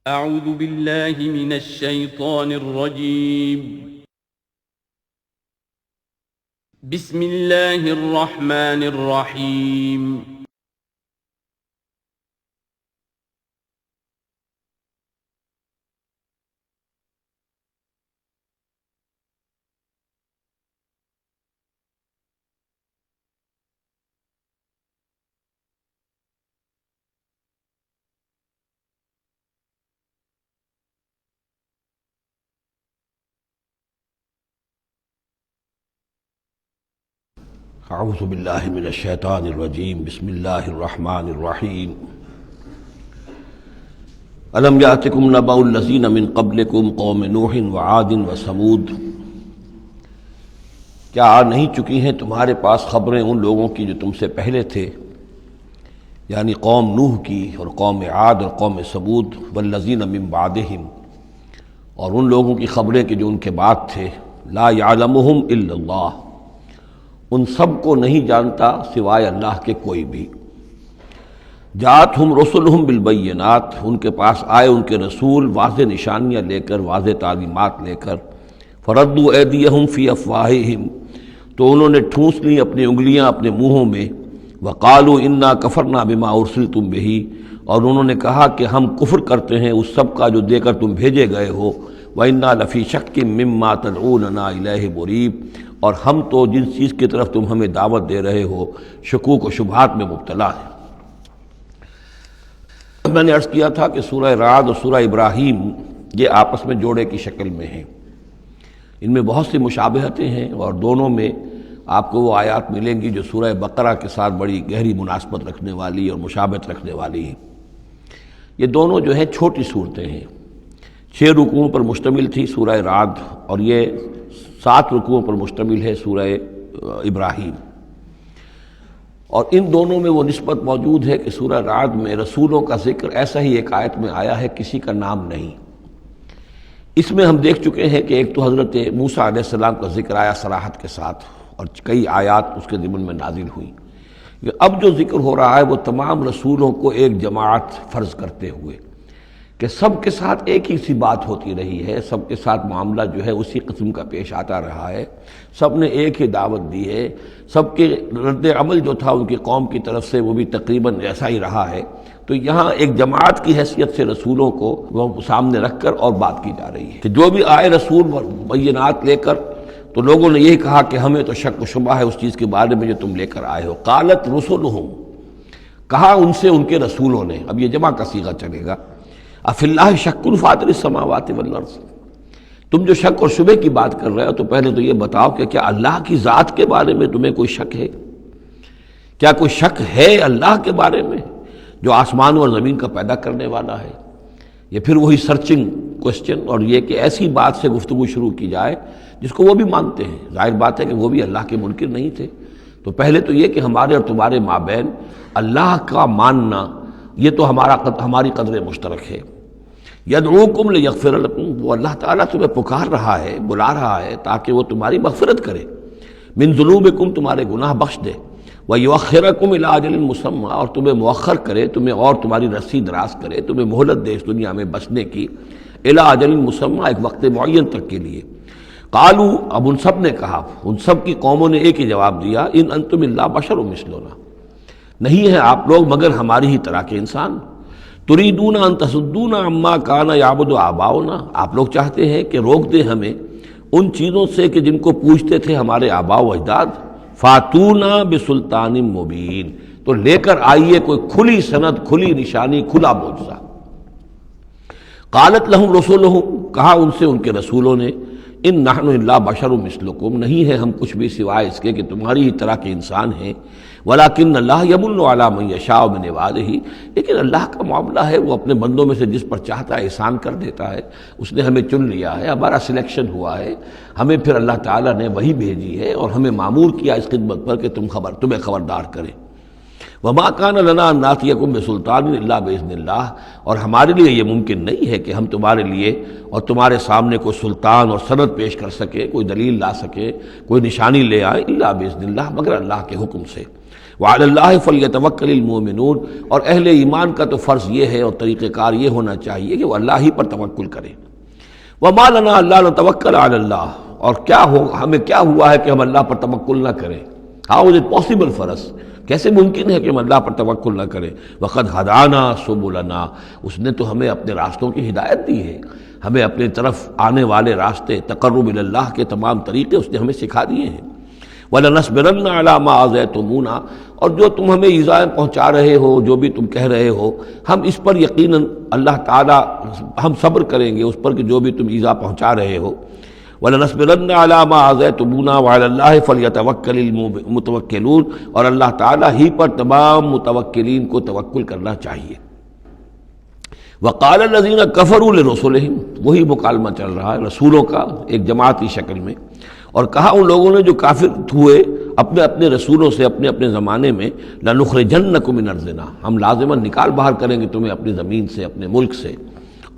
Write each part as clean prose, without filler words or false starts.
أعوذ بالله من الشيطان الرجيم. بسم الله الرحمن الرحيم. اعوذ باللہ من الشیطان الرجیم بسم اللہ الرحمن الرحیم الم یاتکم نبأ الذین من قبلکم قوم نوح وعاد وثمود، کیا آ نہیں چکی ہیں تمہارے پاس خبریں ان لوگوں کی جو تم سے پہلے تھے، یعنی قوم نوح کی اور قوم عاد اور قوم ثمود، والذین من بعدہم، اور ان لوگوں کی خبریں کہ جو ان کے بعد تھے، لا یعلمہم الا اللہ، ان سب کو نہیں جانتا سوائے اللہ کے کوئی بھی۔ جاءتہم رسلہم بالبینات، ان کے پاس آئے ان کے رسول واضح نشانیاں لے کر، واضح تعلیمات لے کر، فردوا ایدیہم فی افواہہم، تو انہوں نے ٹھونس لی اپنی انگلیاں اپنے منہوں میں، وقالوا انا کفرنا بما ارسلتم بہ، اور انہوں نے کہا کہ ہم کفر کرتے ہیں اس سب کا جو دے کر تم بھیجے گئے ہو، وَإِنَّا لَفِي شَكٍّ مِّمَّا تَدْعُونَنَا إِلَيْهِ مُرِيبٍ، اور ہم تو جس چیز کی طرف تم ہمیں دعوت دے رہے ہو شکوک و شبہات میں مبتلا ہے۔ میں نے عرض کیا تھا کہ سورہ رعد اور سورہ ابراہیم یہ آپس میں جوڑے کی شکل میں ہیں، ان میں بہت سی مشابہتیں ہیں، اور دونوں میں آپ کو وہ آیات ملیں گی جو سورہ بقرہ کے ساتھ بڑی گہری مناسبت رکھنے والی اور مشابہت رکھنے والی ہیں۔ یہ دونوں جو ہیں چھوٹی صورتیں ہیں، 6 رکوعوں پر مشتمل تھی سورہ رعد، اور یہ 7 رکوعوں پر مشتمل ہے سورہ ابراہیم، اور ان دونوں میں وہ نسبت موجود ہے کہ سورہ رعد میں رسولوں کا ذکر ایسا ہی ایک آیت میں آیا ہے، کسی کا نام نہیں۔ اس میں ہم دیکھ چکے ہیں کہ ایک تو حضرت موسیٰ علیہ السلام کا ذکر آیا صراحت کے ساتھ، اور کئی آیات اس کے ضمن میں نازل ہوئی۔ اب جو ذکر ہو رہا ہے وہ تمام رسولوں کو ایک جماعت فرض کرتے ہوئے کہ سب کے ساتھ ایک ہی سی بات ہوتی رہی ہے، سب کے ساتھ معاملہ جو ہے اسی قسم کا پیش آتا رہا ہے، سب نے ایک ہی دعوت دی ہے، سب کے رد عمل جو تھا ان کی قوم کی طرف سے وہ بھی تقریباً ایسا ہی رہا ہے۔ تو یہاں ایک جماعت کی حیثیت سے رسولوں کو وہ سامنے رکھ کر اور بات کی جا رہی ہے کہ جو بھی آئے رسول بینات لے کر، تو لوگوں نے یہی کہا کہ ہمیں تو شک و شبہ ہے اس چیز کے بارے میں جو تم لے کر آئے ہو۔ قالت رسلہم، کہا ان سے ان کے رسولوں نے، اب یہ جمع کا صیغہ چلے گا، اف اللہ شک فاطر السماوات والارض، تم جو شک اور شبہ کی بات کر رہے ہو تو پہلے تو یہ بتاؤ کہ کیا اللہ کی ذات کے بارے میں تمہیں کوئی شک ہے؟ کیا کوئی شک ہے اللہ کے بارے میں جو آسمان اور زمین کا پیدا کرنے والا ہے؟ یہ پھر وہی سرچنگ کوسچن، اور یہ کہ ایسی بات سے گفتگو شروع کی جائے جس کو وہ بھی مانتے ہیں۔ ظاہر بات ہے کہ وہ بھی اللہ کے منکر نہیں تھے، تو پہلے تو یہ کہ ہمارے اور تمہارے مابین اللہ کا ماننا یہ تو ہماری قدر مشترک ہے۔ یدعوکم لیغفر لکم، وہ اللہ تعالیٰ تمہیں پکار رہا ہے، بلا رہا ہے تاکہ وہ تمہاری مغفرت کرے، من ذنوبکم، تمہارے گناہ بخش دے، ویؤخرکم الی اجل مسمى، اور تمہیں مؤخر کرے، تمہیں اور تمہاری رسی دراز کرے، تمہیں مہلت دے اس دنیا میں بچنے کی، الی اجل مسمى، ایک وقت معین تک کے لیے۔ قالوا، اب ان سب نے کہا، ان سب کی قوموں نے ایک ہی جواب دیا، ان انتم الا بشر مثلنا، نہیں ہیں آپ لوگ مگر ہماری ہی طرح کے انسان۔ تریدون ان تصدونا عما کان یعبد آباؤنا، آپ لوگ چاہتے ہیں کہ روک دیں ہمیں ان چیزوں سے کہ جن کو پوجتے تھے ہمارے آباء و اجداد۔ فاتونا بسلطان مبین، تو لے کر آئیے کوئی کھلی سند، کھلی نشانی، کھلا معجزہ۔ قالت لہم رسلہم، کہا ان سے ان کے رسولوں نے، ان نحن الا بشر مثلکم، نہیں ہے ہم کچھ بھی سوائے اس کے کہ تمہاری ہی طرح کے انسان ہیں، ولکن اللہ یمن علی من یشاء من عبادہ، لیکن اللہ کا معاملہ ہے وہ اپنے بندوں میں سے جس پر چاہتا ہے احسان کر دیتا ہے۔ اس نے ہمیں چن لیا ہے، ہمارا سلیکشن ہوا ہے، ہمیں پھر اللہ تعالیٰ نے وہی بھیجی ہے اور ہمیں مامور کیا اس خدمت پر کہ تمہیں خبردار کرے۔ وما کان لنا ان ناتیکم بسلطان الا باذن اللہ، اور ہمارے لیے یہ ممکن نہیں ہے کہ ہم تمہارے لیے اور تمہارے سامنے کوئی سلطان اور سند پیش کر سکے، کوئی دلیل لا سکے، کوئی نشانی لے آئے، الا باذن اللہ، مگر اللہ کے حکم سے۔ وعلی اللہ فلیتوکل المؤمنون، اور اہل ایمان کا تو فرض یہ ہے اور طریقہ کار یہ ہونا چاہیے کہ وہ اللہ ہی پر توکل کرے۔ وما لنا الا نتوکل علی اللہ، اور ہمیں کیا ہوا ہے کہ ہم اللہ پر توکل نہ کریں؟ How is it possible for us, کیسے ممکن ہے کہ ہم اللہ پر توکل نہ کریں؟ وقد ہدانا سبلنا، اس نے تو ہمیں اپنے راستوں کی ہدایت دی ہے، ہمیں اپنے طرف آنے والے راستے، تقرب الی اللہ کے تمام طریقے اس نے ہمیں سکھا دیے ہیں۔ وَلَنَصْبِرَنَّ عَلَىٰ مَا آذَيْتُمُونَا، اور جو تم ہمیں ایذائیں پہنچا رہے ہو، جو بھی تم کہہ رہے ہو، ہم اس پر یقیناً اللہ تعالیٰ ہم صبر کریں گے اس پر کہ جو بھی تم ایذا پہنچا رہے ہو۔ وَلَنَصْبِرَنَّ عَلَىٰ مَا آذَيْتُمُونَا وَعَلَى اللَّهِ فَلْيَتَوَكَّلِ الْمُتَوَكِّلُونَ، اور اللہ تعالیٰ ہی پر تمام متوکلین کو توکل کرنا چاہیے۔ وَقَالَ الَّذِينَ كَفَرُوا لِرُسُلِهِمْ، وہی مکالمہ چل رہا ہے رسولوں کا ایک جماعتی شکل میں، اور کہا ان لوگوں نے جو کافر ہوئے اپنے اپنے رسولوں سے اپنے اپنے زمانے میں، لَنُخْرِجَنَّكُم مِّنْ أَرْضِنَا، ہم لازماً نکال باہر کریں گے تمہیں اپنی زمین سے، اپنے ملک سے،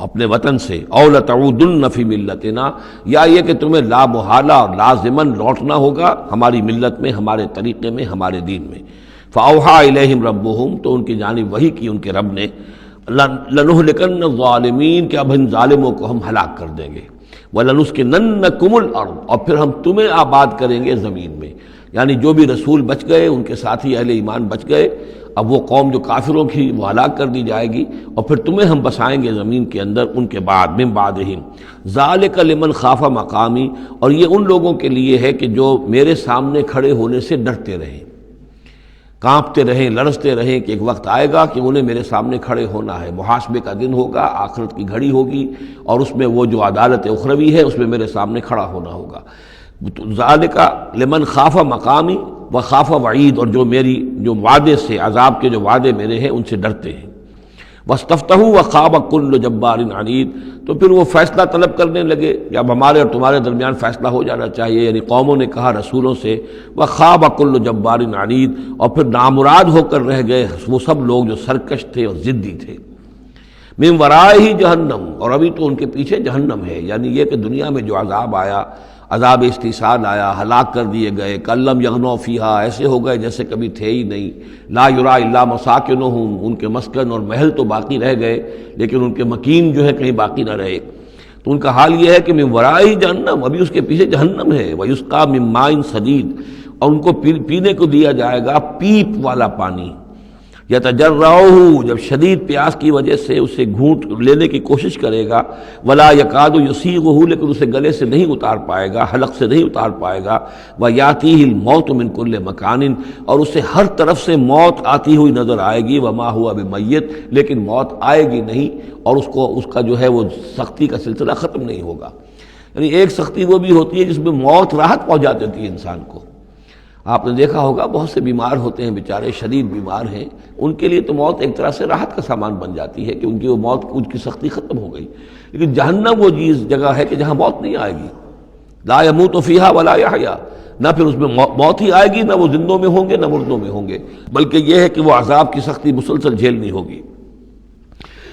اپنے وطن سے، أَوْ لَتَعُودُنَّ فِي مِلَّتِنَا، یا یہ کہ تمہیں لا محالہ اور لازماً لوٹنا ہوگا ہماری ملت میں، ہمارے طریقے میں، ہمارے دین میں۔ فَأَوْحَىٰ إِلَيْهِمْ رَبُّهُمْ، تو ان کی جانب وحی کی ان کے رب نے، لَنُهْلِكَنَّ الظَّالِمِينَ، کہ اب ان ظالموں کو ہم ہلاک کر دیں گے، وَلَنُسْكِنَنَّكُمُ الْأَرْضَ، اور پھر ہم تمہیں آباد کریں گے زمین میں، یعنی جو بھی رسول بچ گئے، ان کے ساتھی اہل ایمان بچ گئے، اب وہ قوم جو کافروں کی وہ ہلاک کر دی جائے گی، اور پھر تمہیں ہم بسائیں گے زمین کے اندر ان کے بعد، من بعدہم، ذالک لمن خاف مقامی، اور یہ ان لوگوں کے لیے ہے کہ جو میرے سامنے کھڑے ہونے سے ڈرتے رہیں، کانپتے رہیں، لرزتے رہیں کہ ایک وقت آئے گا کہ انہیں میرے سامنے کھڑے ہونا ہے، محاسبے کا دن ہوگا، آخرت کی گھڑی ہوگی، اور اس میں وہ جو عدالت اخروی ہے اس میں میرے سامنے کھڑا ہونا ہوگا۔ ذالک لمن خاف مقامی و خاف وعید، اور جو وعدے سے، عذاب کے جو وعدے میرے ہیں ان سے ڈرتے ہیں۔ واستفتحوا وخاب كل جبار عنید، تو پھر وہ فیصلہ طلب کرنے لگے، جب ہمارے اور تمہارے درمیان فیصلہ ہو جانا چاہیے، یعنی قوموں نے کہا رسولوں سے، وخاب كل جبار عنید، اور پھر نامراد ہو کر رہ گئے وہ سب لوگ جو سرکش تھے اور ضدی تھے۔ من ورائہ جہنم، اور ابھی تو ان کے پیچھے جہنم ہے، یعنی یہ کہ دنیا میں جو عذاب آیا، عذاب استحصال آیا، ہلاک کر دیے گئے، کلم یغنوا فیہا، ایسے ہو گئے جیسے کبھی تھے ہی نہیں، لا یرا الا مساکنہم، ان کے مسکن اور محل تو باقی رہ گئے لیکن ان کے مکین جو ہے کہیں باقی نہ رہے۔ تو ان کا حال یہ ہے کہ من ورائہ جہنم، ابھی اس کے پیچھے جہنم ہے، ویسقا من ماء صدید، اور ان کو پینے کو دیا جائے گا پیپ والا پانی، یتجرعہ، جب شدید پیاس کی وجہ سے اسے گھونٹ لینے کی کوشش کرے گا، ولا یکاد یسیغہ، لیکن اسے گلے سے نہیں اتار پائے گا، حلق سے نہیں اتار پائے گا، ویاتیہ الموت من کل مکان، اور اسے ہر طرف سے موت آتی ہوئی نظر آئے گی، وما ہوا بمیت، لیکن موت آئے گی نہیں، اور اس کا جو ہے وہ سختی کا سلسلہ ختم نہیں ہوگا۔ یعنی ایک سختی وہ بھی ہوتی ہے جس میں موت راحت پہنچا دیتی ہے انسان کو۔ آپ نے دیکھا ہوگا بہت سے بیمار ہوتے ہیں بیچارے، شدید بیمار ہیں، ان کے لیے تو موت ایک طرح سے راحت کا سامان بن جاتی ہے کہ ان کی وہ موت، ان کی سختی ختم ہو گئی، لیکن جہنم وہ جگہ ہے کہ جہاں موت نہیں آئے گی، لا یموت فیہا ولا یحیا، نہ پھر اس میں موت ہی آئے گی، نہ وہ زندوں میں ہوں گے نہ مردوں میں ہوں گے، بلکہ یہ ہے کہ وہ عذاب کی سختی مسلسل جھیلنی ہوگی۔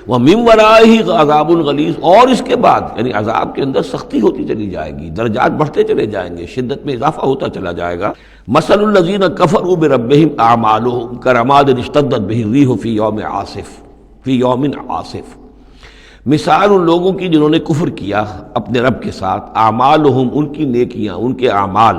وَمِن وَرَائِهِ عَذَابٌ غَلِيظٌ، اور اس کے بعد یعنی عذاب کے اندر سختی ہوتی چلی جائے گی، درجات بڑھتے چلے جائیں گے، شدت میں اضافہ ہوتا چلا جائے گا۔ مثل الذین کفروا بربہم اعمالہم کرماد اشتدت بہ الریح فی یوم عاصف، مثال ان لوگوں کی جنہوں نے کفر کیا اپنے رب کے ساتھ، اعمالہم، ان کی نیکیاں، ان کے اعمال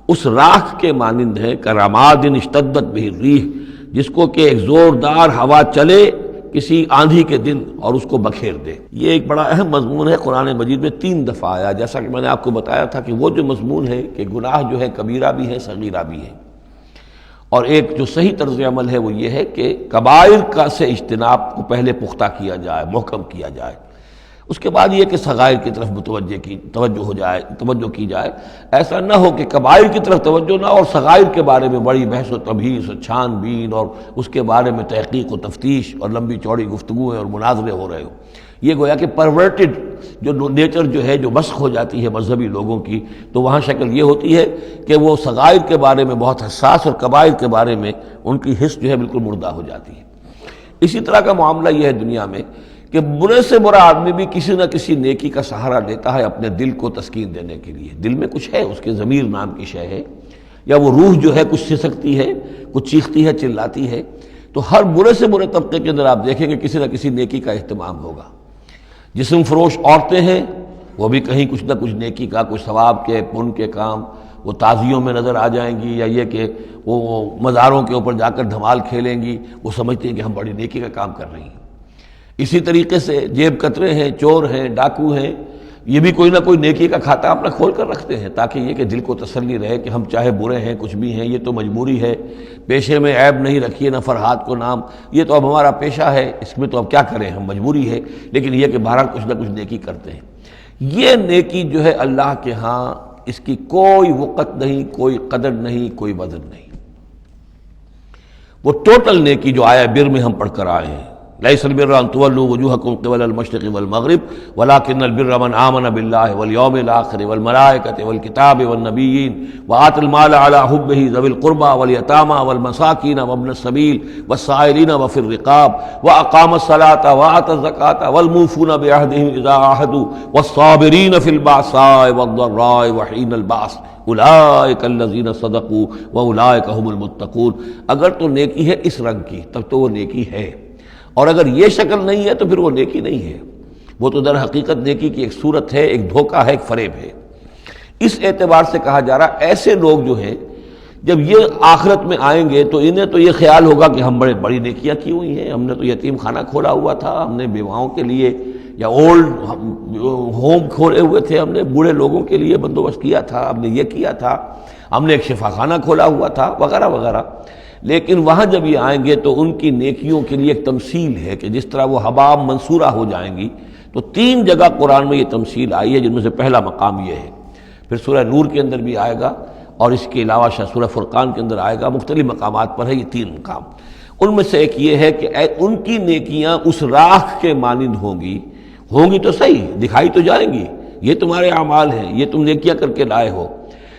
اس راکھ کے مانند ہیں، کرماد اشتدت بہ الریح، جس کو کہ ایک زوردار ہوا چلے کسی آندھی کے دن اور اس کو بکھیر دے۔ یہ ایک بڑا اہم مضمون ہے، قرآن مجید میں 3 دفعہ آیا، جیسا کہ میں نے آپ کو بتایا تھا کہ وہ جو مضمون ہے کہ گناہ جو ہے کبیرہ بھی ہے صغیرہ بھی ہے، اور ایک جو صحیح طرز عمل ہے وہ یہ ہے کہ کبائر کا سے اجتناب کو پہلے پختہ کیا جائے، محکم کیا جائے، اس کے بعد یہ کہ صغائر کی طرف توجہ کی جائے، ایسا نہ ہو کہ کبائر کی طرف توجہ نہ ہو اور صغائر کے بارے میں بڑی بحث و تبحیث و چھان بین اور اس کے بارے میں تحقیق و تفتیش اور لمبی چوڑی گفتگویں اور مناظرے ہو رہے ہو۔ یہ گویا کہ پرورٹڈ جو نیچر جو ہے، جو مسخ ہو جاتی ہے مذہبی لوگوں کی، تو وہاں شکل یہ ہوتی ہے کہ وہ صغائر کے بارے میں بہت حساس اور کبائر کے بارے میں ان کی حس جو ہے بالکل مردہ ہو جاتی ہے۔ اسی طرح کا معاملہ یہ ہے دنیا میں کہ برے سے برا آدمی بھی کسی نہ کسی نیکی کا سہارا لیتا ہے اپنے دل کو تسکین دینے کے لیے، دل میں کچھ ہے، اس کے ضمیر نام کی شے ہے، یا وہ روح جو ہے کچھ سسکتی ہے، کچھ چیختی ہے، چلاتی ہے، تو ہر برے سے برے طبقے کے اندر آپ دیکھیں گے کسی نہ کسی نیکی کا اہتمام ہوگا۔ جسم فروش عورتیں ہیں، وہ بھی کہیں کچھ نہ کچھ نیکی کا، کچھ ثواب کے، پن کے کام وہ تعزیوں میں نظر آ جائیں گی، یا یہ کہ وہ مزاروں کے اوپر جا کر دھمال کھیلیں گی، وہ سمجھتے ہیں کہ ہم بڑی نیکی کا کام کر رہی ہیں۔ اسی طریقے سے جیب کترے ہیں، چور ہیں، ڈاکو ہیں، یہ بھی کوئی نہ کوئی نیکی کا کھاتا اپنا کھول کر رکھتے ہیں، تاکہ یہ کہ دل کو تسلی رہے کہ ہم چاہے برے ہیں، کچھ بھی ہیں، یہ تو مجبوری ہے، پیشے میں عیب نہیں رکھیے نہ فرحات کو نام، یہ تو اب ہمارا پیشہ ہے، اس میں تو اب کیا کریں، ہم مجبوری ہے، لیکن یہ کہ بہرحال کچھ نہ کچھ نیکی کرتے ہیں۔ یہ نیکی جو ہے اللہ کے ہاں اس کی کوئی وقت نہیں، کوئی قدر نہیں، کوئی وزن نہیں۔ وہ ٹوٹل نیکی جو آیا بر میں ہم پڑھ کر آئے ہیں، لیس البر ان تولوا وجوہکم قبل المشرق والمغرب ولکن البر من آمن باللہ والیوم الآخر والملائکۃ والکتاب والنبیین وآتى المال على حبہ ذوی القربى والیتامى والمساکین وابن السبیل والسائلین وفی الرقاب واقام الصلاة وآتى الزکاة والموفون بعہدہم اذا عاہدوا والصابرین فی البأساء والضراء وحین البأس اولئک الذین صدقوا واولئک هم المتقون۔ اگر تو نیکی ہے اس رنگ کی تب تو وہ نیکی ہے، اور اگر یہ شکل نہیں ہے تو پھر وہ نیکی نہیں ہے، وہ تو در حقیقت نیکی کی ایک صورت ہے، ایک دھوکہ ہے، ایک فریب ہے۔ اس اعتبار سے کہا جا رہا ایسے لوگ جو ہیں جب یہ آخرت میں آئیں گے تو انہیں تو یہ خیال ہوگا کہ ہم بڑی نیکیاں کی ہوئی ہیں، ہم نے تو یتیم خانہ کھولا ہوا تھا، ہم نے بیواؤں کے لیے یا اولڈ ہوم کھولے ہوئے تھے، ہم نے بوڑھے لوگوں کے لیے بندوبست کیا تھا، ہم نے یہ کیا تھا، ہم نے ایک شفا خانہ کھولا ہوا تھا، وغیرہ وغیرہ۔ لیکن وہاں جب یہ آئیں گے تو ان کی نیکیوں کے لیے ایک تمثیل ہے کہ جس طرح وہ حباب منصورہ ہو جائیں گی، تو 3 جگہ قرآن میں یہ تمثیل آئی ہے، جن میں سے پہلا مقام یہ ہے، پھر سورہ نور کے اندر بھی آئے گا، اور اس کے علاوہ سورہ فرقان کے اندر آئے گا، مختلف مقامات پر ہے یہ 3 مقام۔ ان میں سے ایک یہ ہے کہ ان کی نیکیاں اس راکھ کے مانند ہوں گی تو صحیح، دکھائی تو جائیں گی، یہ تمہارے اعمال ہیں، یہ تم نیکیاں کر کے لائے ہو،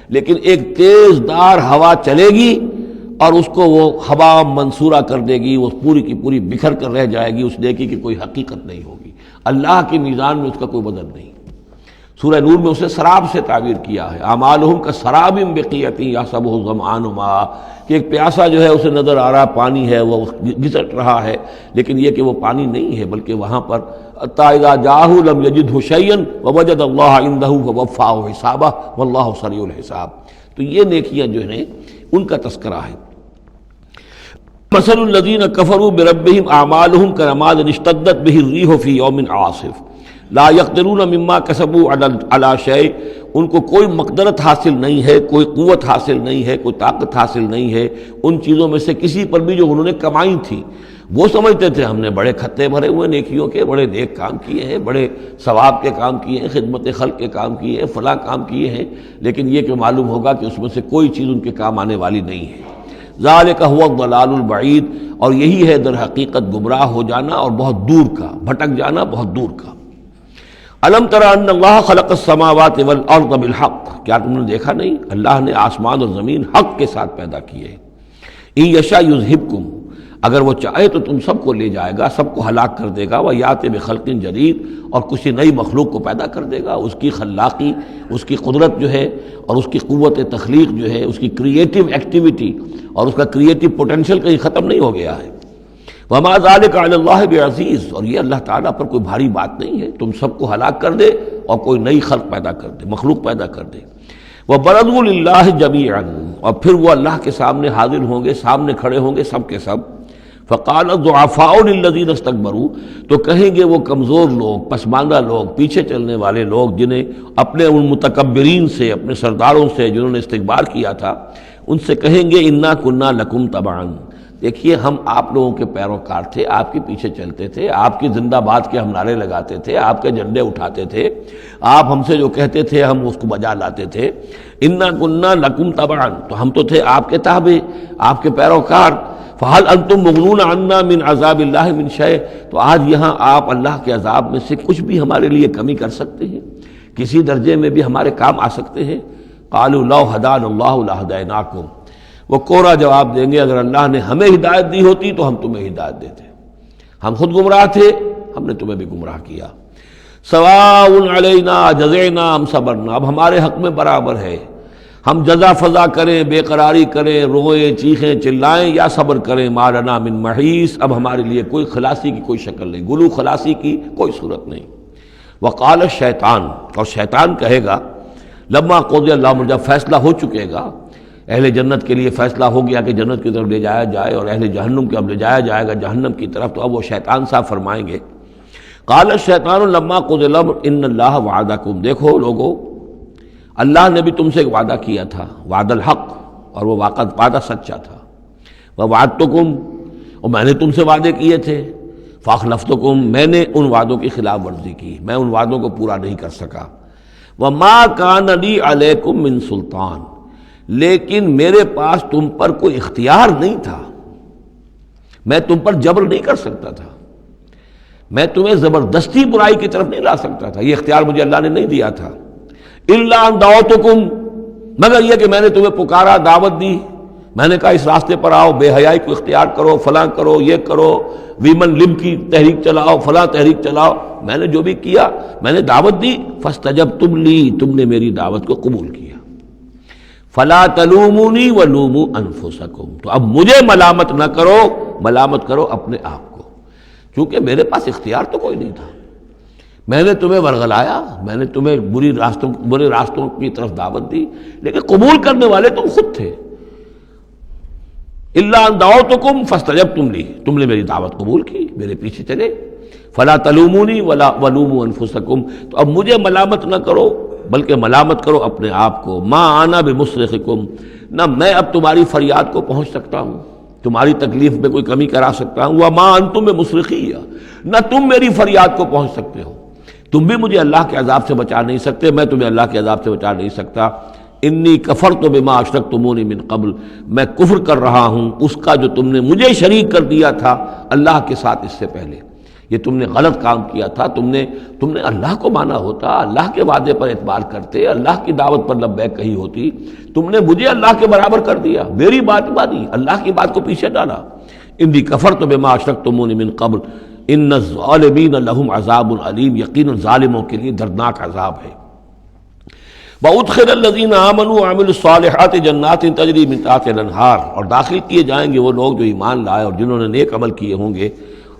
لیکن ایک تیز دار ہوا چلے گی اور اس کو وہ ہوا منصورہ کر دے گی، وہ پوری کی پوری بکھر کر رہ جائے گی، اس نیکی کی کوئی حقیقت نہیں ہوگی، اللہ کی میزان میں اس کا کوئی وزن نہیں۔ سورہ نور میں اسے سراب سے تعبیر کیا ہے، اعمالہم کسراب بقیعۃ یحسبہ الظمآن ماء، کہ ایک پیاسا جو ہے اسے نظر آ رہا پانی ہے، وہ گھسٹ رہا ہے، لیکن یہ کہ وہ پانی نہیں ہے، بلکہ وہاں پر حتیٰ اذا جاءہ لم یجدہ شیئا ووجد اللہ عندہ فوفاہ حسابہ واللہ سریع الحساب۔ تو یہ نیکیاں جو ہیں ان کا تذکرہ ہے۔ مثل الذین کفروا بربہم اعمالہم کرماد اشتدت بہ الریح فی یوم عاصف لا یقدرون مما کسبوا علی شیء، ان کو کوئی مقدرت حاصل نہیں ہے، کوئی قوت حاصل نہیں ہے، کوئی طاقت حاصل نہیں ہے ان چیزوں میں سے کسی پر بھی جو انہوں نے کمائی تھی۔ وہ سمجھتے تھے ہم نے بڑے کھتے بھرے ہوئے نیکیوں کے، بڑے نیک کام کیے ہیں، بڑے ثواب کے کام کیے ہیں، خدمت خلق کے کام کیے ہیں، فلاں کام کیے ہیں، لیکن یہ کہ معلوم ہوگا کہ اس میں سے کوئی چیز ان کے کام آنے والی نہیں ہے۔ ذالک هو الضلال البعید، اور یہی ہے در حقیقت گمراہ ہو جانا اور بہت دور کا، بھٹک جانا بہت دور کا۔ الم تر ان اللہ خلق السماوات والارض بالحق، کیا تم نے دیکھا نہیں اللہ نے آسمان اور زمین حق کے ساتھ پیدا کیے ہیں۔ ان یشاء یذہبکم، اگر وہ چاہے تو تم سب کو لے جائے گا، سب کو ہلاک کر دے گا، ویأتی بخلق جدید، اور کسی نئی مخلوق کو پیدا کر دے گا۔ اس کی خلاقی، اس کی قدرت جو ہے اور اس کی قوت تخلیق جو ہے، اس کی کریٹیو ایکٹیویٹی اور اس کا کریٹیو پوٹینشیل کہیں ختم نہیں ہو گیا ہے۔ وما ذلک علی اللہ بعزیز، اور یہ اللہ تعالیٰ پر کوئی بھاری بات نہیں ہے، تم سب کو ہلاک کر دے اور کوئی نئی خلق پیدا کر دے، مخلوق پیدا کر دے۔ وبرزوا للہ جمیعا، اور پھر وہ اللہ کے سامنے حاضر ہوں گے، سامنے کھڑے ہوں گے سب کے سب۔ فقال الضعفاء للذین استکبروا، تو کہیں گے وہ کمزور لوگ، پسماندہ لوگ، پیچھے چلنے والے لوگ، جنہیں اپنے ان متکبرین سے، اپنے سرداروں سے جنہوں نے استکبار کیا تھا، ان سے کہیں گے انا کنا لکم تبعا، دیکھیے ہم آپ لوگوں کے پیروکار تھے، آپ کے پیچھے چلتے تھے، آپ کی زندہ باد کے ہم نعرے لگاتے تھے، آپ کے جھنڈے اٹھاتے تھے، آپ ہم سے جو کہتے تھے ہم اس کو بجا لاتے تھے۔ انا کنا لکم تبعا، تو ہم تو تھے آپ کے تابع، آپ کے پیروکار۔ فہل انتم مغنون عنا من عذاب اللہ من شیء، تو آج یہاں آپ اللہ کے عذاب میں سے کچھ بھی ہمارے لیے کمی کر سکتے ہیں، کسی درجے میں بھی ہمارے کام آ سکتے ہیں؟ قالوا لو ہدانا اللہ لہدیناکم، وہ کوڑا جواب دیں گے اگر اللہ نے ہمیں ہدایت دی ہوتی تو ہم تمہیں ہدایت دیتے، ہم خود گمراہ تھے، ہم نے تمہیں بھی گمراہ کیا۔ سواء علینا جزعنا ام صبرنا، اب ہمارے حق میں برابر ہے، ہم جزا فضا کریں، بے قراری کریں، روئیں، چیخیں، چلائیں یا صبر کریں، ما لنا من محیص، اب ہمارے لیے کوئی خلاصی کی کوئی شکل نہیں، گلو خلاصی کی کوئی صورت نہیں۔ وقال الشیطان، اور شیطان کہے گا لما قضی اللہ، جب فیصلہ ہو چکے گا، اہل جنت کے لیے فیصلہ ہو گیا کہ جنت کی طرف لے جایا جائے اور اہل جہنم کے اب لے جایا جائے گا جہنم کی طرف، تو اب وہ شیطان صاحب فرمائیں گے قال الشیطان لما قضی الامر ان اللہ وعدکم، دیکھو لوگو اللہ نے بھی تم سے ایک وعدہ کیا تھا، وعد الحق، اور وہ وعدہ سچا تھا، ووعدتکم، اور میں نے تم سے وعدے کیے تھے، فاخلفتکم، میں نے ان وعدوں کی خلاف ورزی کی، میں ان وعدوں کو پورا نہیں کر سکا، وما کان لی علیکم من سلطان، لیکن میرے پاس تم پر کوئی اختیار نہیں تھا، میں تم پر جبر نہیں کر سکتا تھا، میں تمہیں زبردستی برائی کی طرف نہیں لا سکتا تھا، یہ اختیار مجھے اللہ نے نہیں دیا تھا، الا ان دعوتکم، مگر یہ کہ میں نے تمہیں پکارا، دعوت دی، میں نے کہا اس راستے پر آؤ، بے حیائی کو اختیار کرو، فلاں کرو، یہ کرو، ویمن لب کی تحریک چلاؤ، فلاں تحریک چلاؤ، میں نے جو بھی کیا میں نے دعوت دی، فاستجبتم لی، تم نے میری دعوت کو قبول کیا، فلا تلومونی ولوموا انفسکم، تو اب مجھے ملامت نہ کرو، ملامت کرو اپنے آپ کو، کیونکہ میرے پاس اختیار تو کوئی نہیں تھا، میں نے تمہیں ورغلایا، میں نے تمہیں برے راستوں کی طرف دعوت دی، لیکن قبول کرنے والے تم خود تھے، الا ان دعوتکم فاستجبتم لی، تم نے میری دعوت قبول کی، میرے پیچھے چلے، فلا تلومونی ولا ولوموا انفسکم، تو اب مجھے ملامت نہ کرو بلکہ ملامت کرو اپنے آپ کو، ما انا بمصرخکم، نہ میں اب تمہاری فریاد کو پہنچ سکتا ہوں، تمہاری تکلیف میں کوئی کمی کرا سکتا ہوں، وما انتم بمصرخی، نہ تم میری فریاد کو پہنچ سکتے ہو، تم بھی مجھے اللہ کے عذاب سے بچا نہیں سکتے، میں تمہیں اللہ کے عذاب سے بچا نہیں سکتا، انی کفرت بما اشرکتمونی من قبل، میں کفر کر رہا ہوں اس کا جو تم نے مجھے شریک کر دیا تھا اللہ کے ساتھ اس سے پہلے، یہ تم نے غلط کام کیا تھا، تم نے اللہ کو مانا ہوتا، اللہ کے وعدے پر اعتبار کرتے، اللہ کی دعوت پر لبیک کہی ہوتی، تم نے مجھے اللہ کے برابر کر دیا، میری بات مانی، اللہ کی بات کو پیچھے ڈالا، انی کفرت بما اشرکتمونی من قبل ان الظالمین لہم عذاب علیم، یقیناً ظالموں کے لیے دردناک عذاب ہے، وَأُدْخِلَ الَّذِينَ آمَنُوا وَعَمِلُوا الصَّالِحَاتِ جَنَّاتٍ تَجْرِي مِن تَحْتِهَا الْأَنْهَارُ، اور داخل کیے جائیں گے وہ لوگ جو ایمان لائے اور جنہوں نے نیک عمل کیے ہوں گے،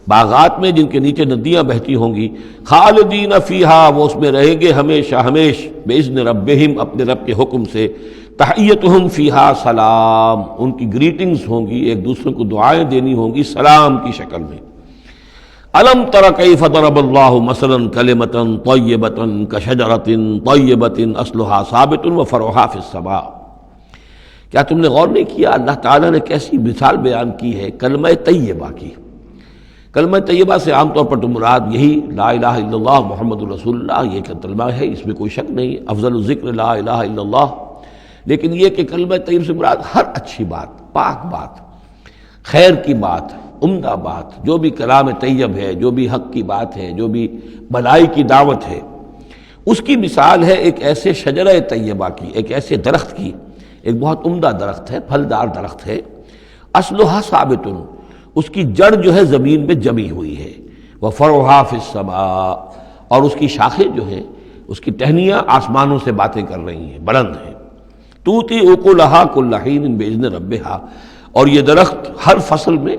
باغات میں جن کے نیچے ندیاں بہتی ہوں گی، خالدین فیہا، وہ اس میں رہیں گے ہمیشہ ہمیش، بِإِذْنِ رَبِّهِمْ، اپنے رب کے حکم سے، تحیتہم فیہا سلام، ان کی گریٹنگز ہوں گی، ایک دوسرے کو دعائیں دینی ہوں گی سلام کی شکل میں۔ الم تر کیف ضرب اللہ مثلا کلمۃ طیبۃ کشجرۃ طیبۃ اصلها ثابت وفرعها فی السماء، کیا تم نے غور نہیں کیا اللہ تعالیٰ نے کیسی مثال بیان کی ہے کلمہ طیبہ کی؟ کلمہ طیبہ سے عام طور پر تو مراد یہی لا الہ الا اللہ محمد رسول اللہ، یہ کلمہ ہے، اس میں کوئی شک نہیں، افضل الذکر لا الہ الا اللہ، لیکن یہ کہ کلمہ طیب سے مراد ہر اچھی بات، پاک بات، خیر کی بات، عمدہ بات، جو بھی کلام طیب ہے، جو بھی حق کی بات ہے، جو بھی بھلائی کی دعوت ہے، اس کی مثال ہے ایک ایسے شجرہ طیبہ کی، ایک ایسے درخت کی، ایک بہت عمدہ درخت ہے، پھلدار درخت ہے، اصلها ثابت، اس کی جڑ جو ہے زمین میں جمی ہوئی ہے، وفرعها فی السماء، اور اس کی شاخیں جو ہیں، اس کی ٹہنیاں آسمانوں سے باتیں کر رہی ہیں، بلند ہیں، توتی اکلھا کل حین باذن ربھا، اور یہ درخت ہر فصل میں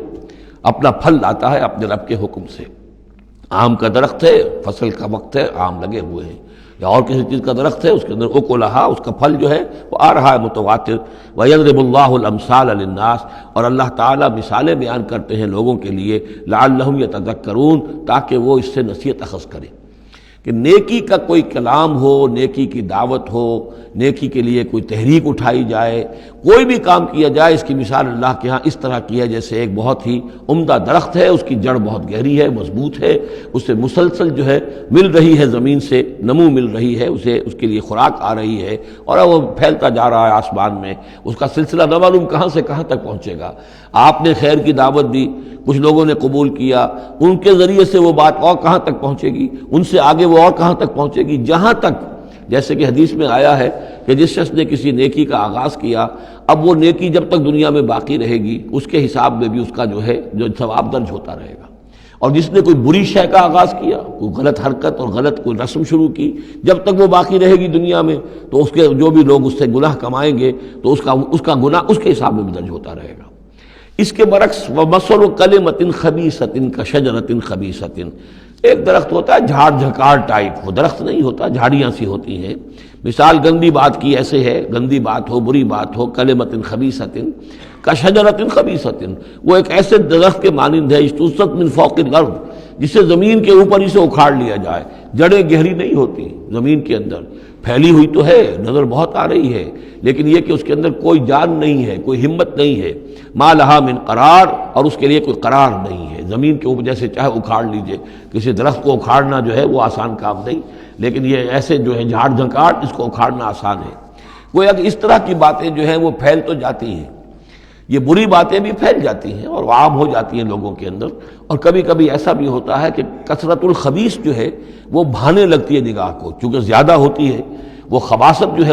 اپنا پھل لاتا ہے اپنے رب کے حکم سے، آم کا درخت ہے، فصل کا وقت ہے، آم لگے ہوئے ہیں، یا اور کسی چیز کا درخت ہے، اس کے اندر اکلھا، اس کا پھل جو ہے وہ آ رہا ہے متواتر، وَيَضْرِبُ اللَّهُ الْأَمْثَالَ لِلنَّاسِ، اور اللہ تعالیٰ مثالیں بیان کرتے ہیں لوگوں کے لیے، لَعَلَّهُمْ يَتَذَكَّرُونَ، تاکہ وہ اس سے نصیحت اخذ کریں، کہ نیکی کا کوئی کلام ہو، نیکی کی دعوت ہو، نیکی کے لیے کوئی تحریک اٹھائی جائے، کوئی بھی کام کیا جائے، اس کی مثال اللہ کے ہاں اس طرح کی ہے جیسے ایک بہت ہی عمدہ درخت ہے، اس کی جڑ بہت گہری ہے، مضبوط ہے، اسے مسلسل جو ہے مل رہی ہے، زمین سے نمو مل رہی ہے، اسے اس کے لیے خوراک آ رہی ہے، اور وہ پھیلتا جا رہا ہے آسمان میں، اس کا سلسلہ نہ معلوم کہاں سے کہاں تک پہنچے گا۔ آپ نے خیر کی دعوت دی، کچھ لوگوں نے قبول کیا، ان کے ذریعے سے وہ بات اور کہاں تک پہنچے گی، ان سے آگے وہ اور کہاں تک پہنچے گی، جہاں تک، جیسے کہ حدیث میں آیا ہے کہ جس شخص نے کسی نیکی کا آغاز کیا، اب وہ نیکی جب تک دنیا میں باقی رہے گی، اس کے حساب میں بھی اس کا جو ہے جو ثواب درج ہوتا رہے گا، اور جس نے کوئی بری شے کا آغاز کیا، کوئی غلط حرکت اور غلط کوئی رسم شروع کی، جب تک وہ باقی رہے گی دنیا میں تو اس کے جو بھی لوگ اس سے گناہ کمائیں گے تو اس کا گناہ اس کے حساب میں بھی درج ہوتا رہے گا۔ اس کے برعکس وَمَثَلُ كَلِمَةٍ خَبِيثَةٍ كَشَجَرَةٍ خَبِيثَةٍ، ایک درخت ہوتا ہے جھاڑ جھکار ٹائپ، وہ درخت نہیں ہوتا، جھاڑیاں سی ہوتی ہیں۔ مثال گندی بات کی ایسے ہے، گندی بات ہو، بری بات ہو، کلمۃ خبیثۃ کشجرۃ خبیثۃ، وہ ایک ایسے درخت کے مانند ہے اجتثت من فوق الارض، جسے زمین کے اوپر ہی سے اکھاڑ لیا جائے، جڑیں گہری نہیں ہوتی زمین کے اندر، پھیلی ہوئی تو ہے، نظر بہت آ رہی ہے، لیکن یہ کہ اس کے اندر کوئی جان نہیں ہے، کوئی ہمت نہیں ہے، ما لہا من قرار، اور اس کے لیے کوئی قرار نہیں ہے۔ زمین کے اوپر جیسے چاہے اکھاڑ لیجئے، کسی درخت کو اکھاڑنا جو ہے وہ آسان کام نہیں، لیکن یہ ایسے جو ہے جھاڑ جھنکاٹ، اس کو اکھاڑنا آسان ہے۔ گویا کہ اس طرح کی باتیں جو ہیں وہ پھیل تو جاتی ہیں، یہ بری باتیں بھی پھیل جاتی ہیں اور عام ہو جاتی ہیں لوگوں کے اندر، اور کبھی کبھی ایسا بھی ہوتا ہے کہ کثرت الخبیث جو ہے وہ بھانے لگتی ہے نگاہ کو، چونکہ زیادہ ہوتی ہے وہ خباثت جو ہے